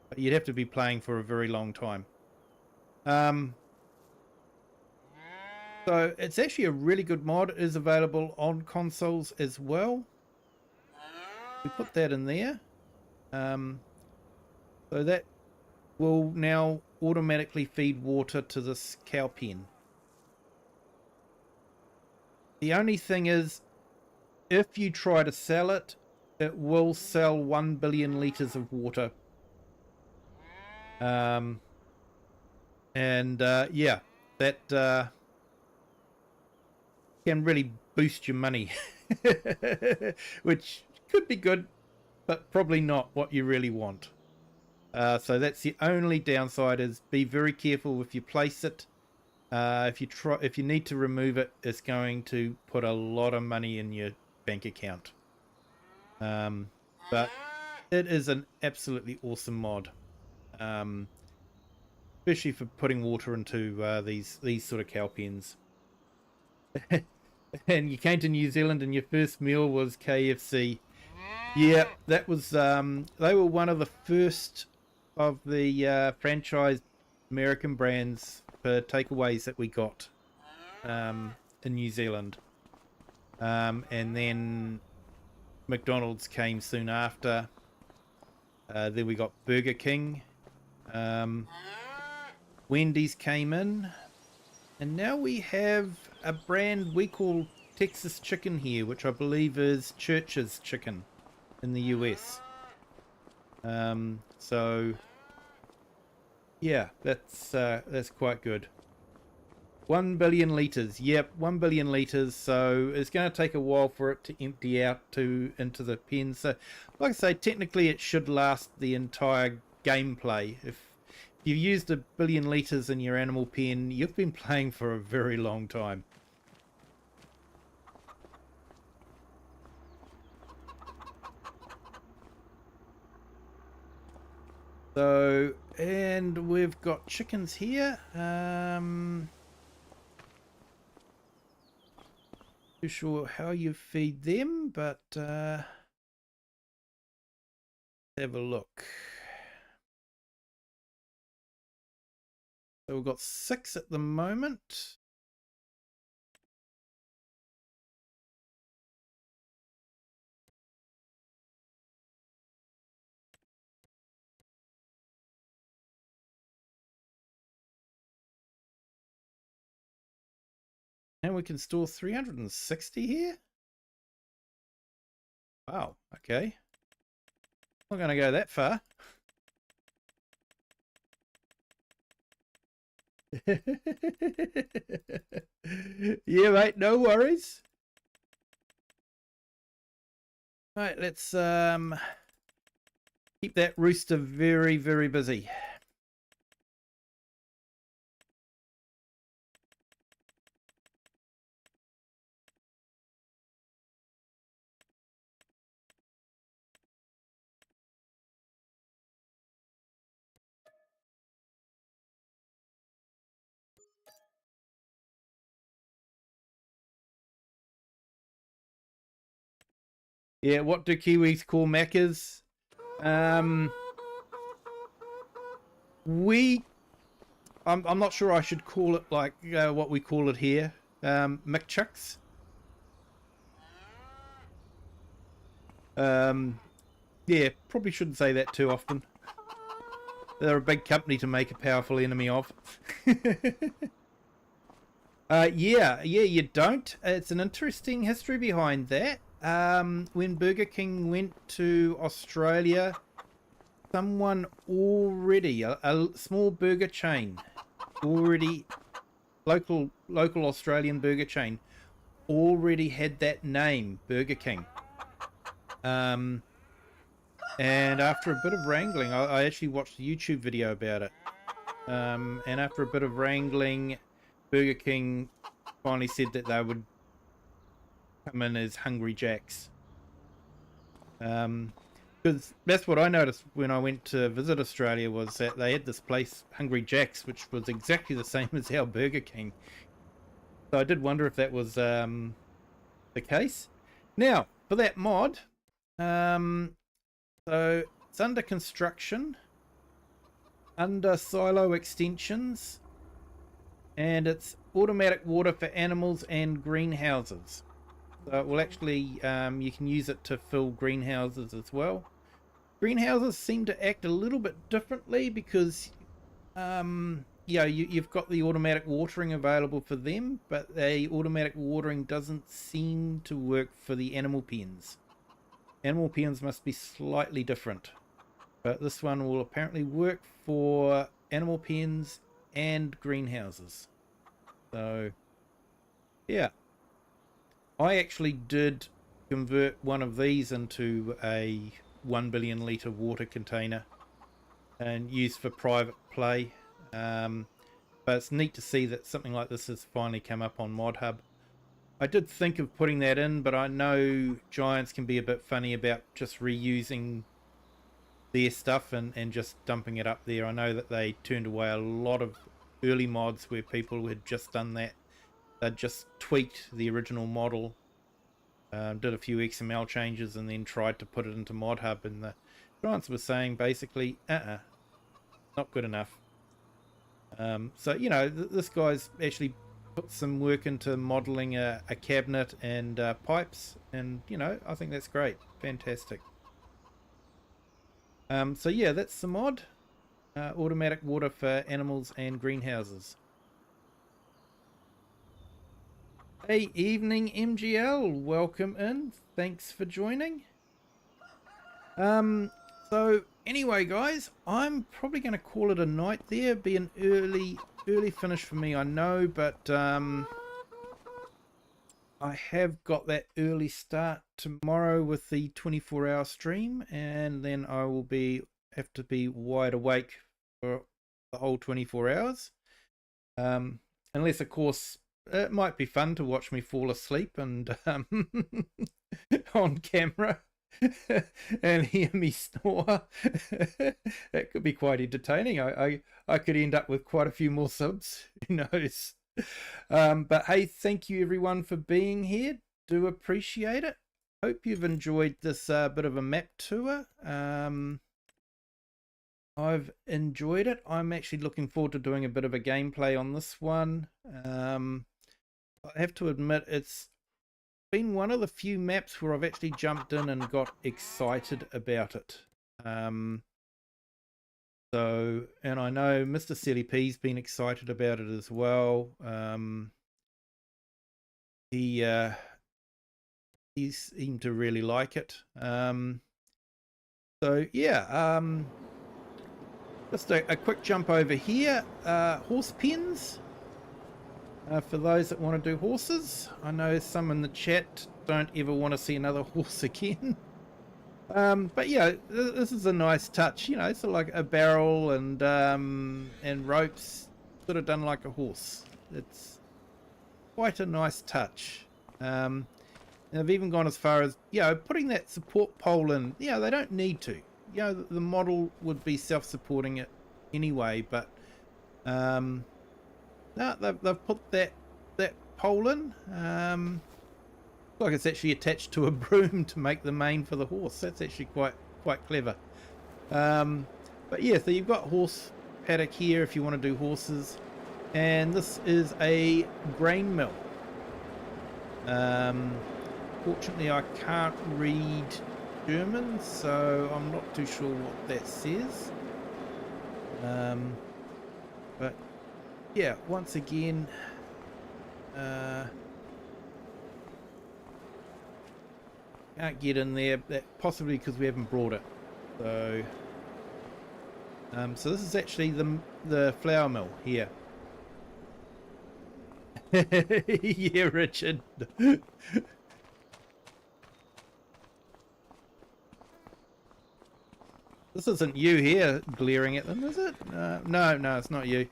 But you'd have to be playing for a very long time. So it's actually a really good mod. It is available on consoles as well. We put that in there. So that will now automatically feed water to this cow pen. The only thing is, if you try to sell it, it will sell 1 billion litres of water. Yeah, that can really boost your money, which could be good, but probably not what you really want. So that's the only downside, is be very careful if you place it. If you need to remove it, it's going to put a lot of money in your bank account. But it is an absolutely awesome mod, especially for putting water into these sort of cow pens. And you came to New Zealand and your first meal was KFC. Yeah, that was they were one of the first of the franchise American brands for takeaways that we got in New Zealand. And then McDonald's came soon after. Then we got Burger King. Wendy's came in. And now we have a brand we call Texas Chicken here, which I believe is Church's Chicken in the US. So yeah, that's quite good. 1 billion litres. Yep, 1 billion litres. So it's going to take a while for it to empty out into the pen. So, like I say, technically it should last the entire gameplay. If you've used 1 billion litres in your animal pen, you've been playing for a very long time. So, and we've got chickens here. Too sure how you feed them, but have a look. So we've got 6 at the moment. And we can store 360 here? Wow, okay. Not going to go that far. Yeah, mate, no worries. Right, let's keep that rooster very, very busy. Yeah, what do Kiwis call Maccas? I'm not sure I should call it like what we call it here, McChucks. Yeah, probably shouldn't say that too often. They're a big company to make a powerful enemy of. Yeah, you don't. It's an interesting history behind that. When Burger King went to Australia, someone already, a small burger chain, already, local Australian burger chain, already had that name, Burger King. And after a bit of wrangling, I actually watched a YouTube video about it. And after a bit of wrangling, Burger King finally said that they would come in as Hungry Jacks. Because that's what I noticed when I went to visit Australia, was that they had this place, Hungry Jack's, which was exactly the same as our Burger King. So I did wonder if that was the case. Now, for that mod, so it's under construction, under silo extensions, and it's automatic water for animals and greenhouses. So it will actually, you can use it to fill greenhouses as well. Greenhouses seem to act a little bit differently because, yeah, you've got the automatic watering available for them, but the automatic watering doesn't seem to work for the animal pens. Animal pens must be slightly different, but this one will apparently work for animal pens and greenhouses. So, yeah. I actually did convert one of these into a 1 billion litre water container and used for private play. But it's neat to see that something like this has finally come up on ModHub. I did think of putting that in, but I know Giants can be a bit funny about just reusing their stuff and just dumping it up there. I know that they turned away a lot of early mods where people had just done that. They'd just tweaked the original model, did a few XML changes, and then tried to put it into ModHub, and the Giants were saying basically, not good enough. So, you know, this guy's actually put some work into modeling a cabinet and pipes, and, you know, I think that's great. Fantastic. So yeah, that's the mod. Automatic water for animals and greenhouses. Hey, evening MGL, welcome in. Thanks for joining. So anyway, guys, I'm probably going to call it a night there. Be an early finish for me, I know, but I have got that early start tomorrow with the 24-hour stream, and then I will have to be wide awake for the whole 24 hours. Unless, of course, it might be fun to watch me fall asleep and on camera and hear me snore. That could be quite entertaining. I could end up with quite a few more subs. Who knows? But hey, thank you everyone for being here. Do appreciate it. Hope you've enjoyed this bit of a map tour. I've enjoyed it. I'm actually looking forward to doing a bit of a gameplay on this one. I have to admit, it's been one of the few maps where I've actually jumped in and got excited about it. So, and I know Mr. Silly P's been excited about it as well. He seemed to really like it. So yeah, just a quick jump over here. Horse pens. For those that want to do horses. I know some in the chat don't ever want to see another horse again. But yeah, this is a nice touch. You know, it's like a barrel and ropes, sort of done like a horse. It's quite a nice touch. And I've even gone as far as, you know, putting that support pole in. Yeah, they don't need to. You know, the model would be self-supporting it anyway, but no, they've put that pole in. Like it's actually attached to a broom to make the mane for the horse. That's actually quite clever. But yeah, so you've got horse paddock here if you want to do horses, and this is a grain mill. Fortunately, I can't read German, so I'm not too sure what that says. But yeah, once again, can't get in there, possibly because we haven't brought it. So, so this is actually the flour mill here. Yeah, Richard. This isn't you here glaring at them, is it? No, it's not you.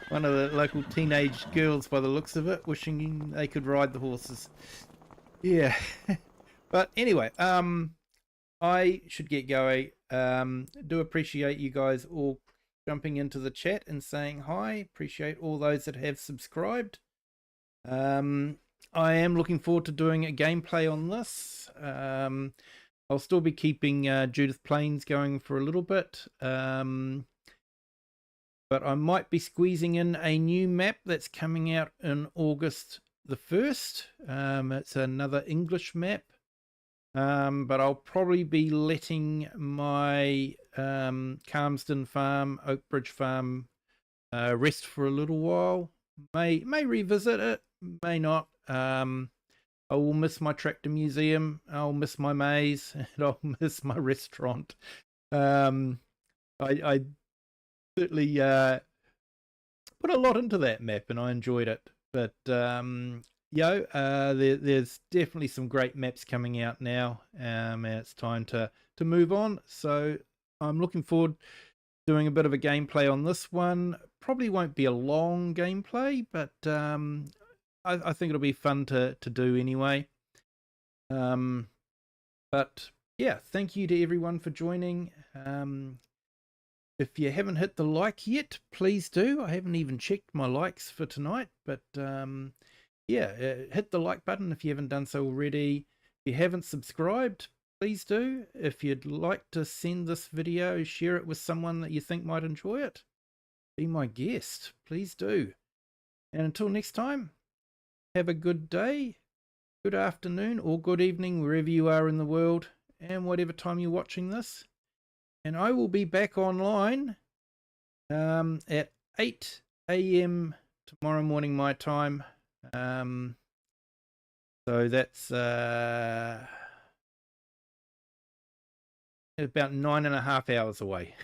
One of the local teenage girls by the looks of it, wishing they could ride the horses. Yeah. But anyway, I should get going. Do appreciate you guys all jumping into the chat and saying hi. Appreciate all those that have subscribed. I am looking forward to doing a gameplay on this. I'll still be keeping Judith Plains going for a little bit. But I might be squeezing in a new map that's coming out in August the 1st. It's another English map. But I'll probably be letting my Calmsden farm, Oakbridge farm, rest for a little while. May revisit it, may not. I will miss my tractor museum. I'll miss my maze, and I'll miss my restaurant. I certainly put a lot into that map, and I enjoyed it. But there's definitely some great maps coming out now, and it's time to move on. So I'm looking forward to doing a bit of a gameplay on this one. Probably won't be a long gameplay, but I think it'll be fun to do anyway. But yeah, thank you to everyone for joining. If you haven't hit the like yet, please do. I haven't even checked my likes for tonight, but yeah, hit the like button if you haven't done so already. If you haven't subscribed, please do. If you'd like to send this video, share it with someone that you think might enjoy it, be my guest, please do. And until next time, have a good day, good afternoon, or good evening, wherever you are in the world, and whatever time you're watching this. And I will be back online at 8 a.m. tomorrow morning my time. So that's about 9.5 hours away,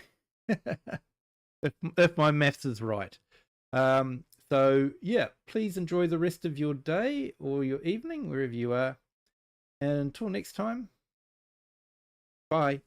if my maths is right. So yeah, please enjoy the rest of your day or your evening, wherever you are. And until next time, bye.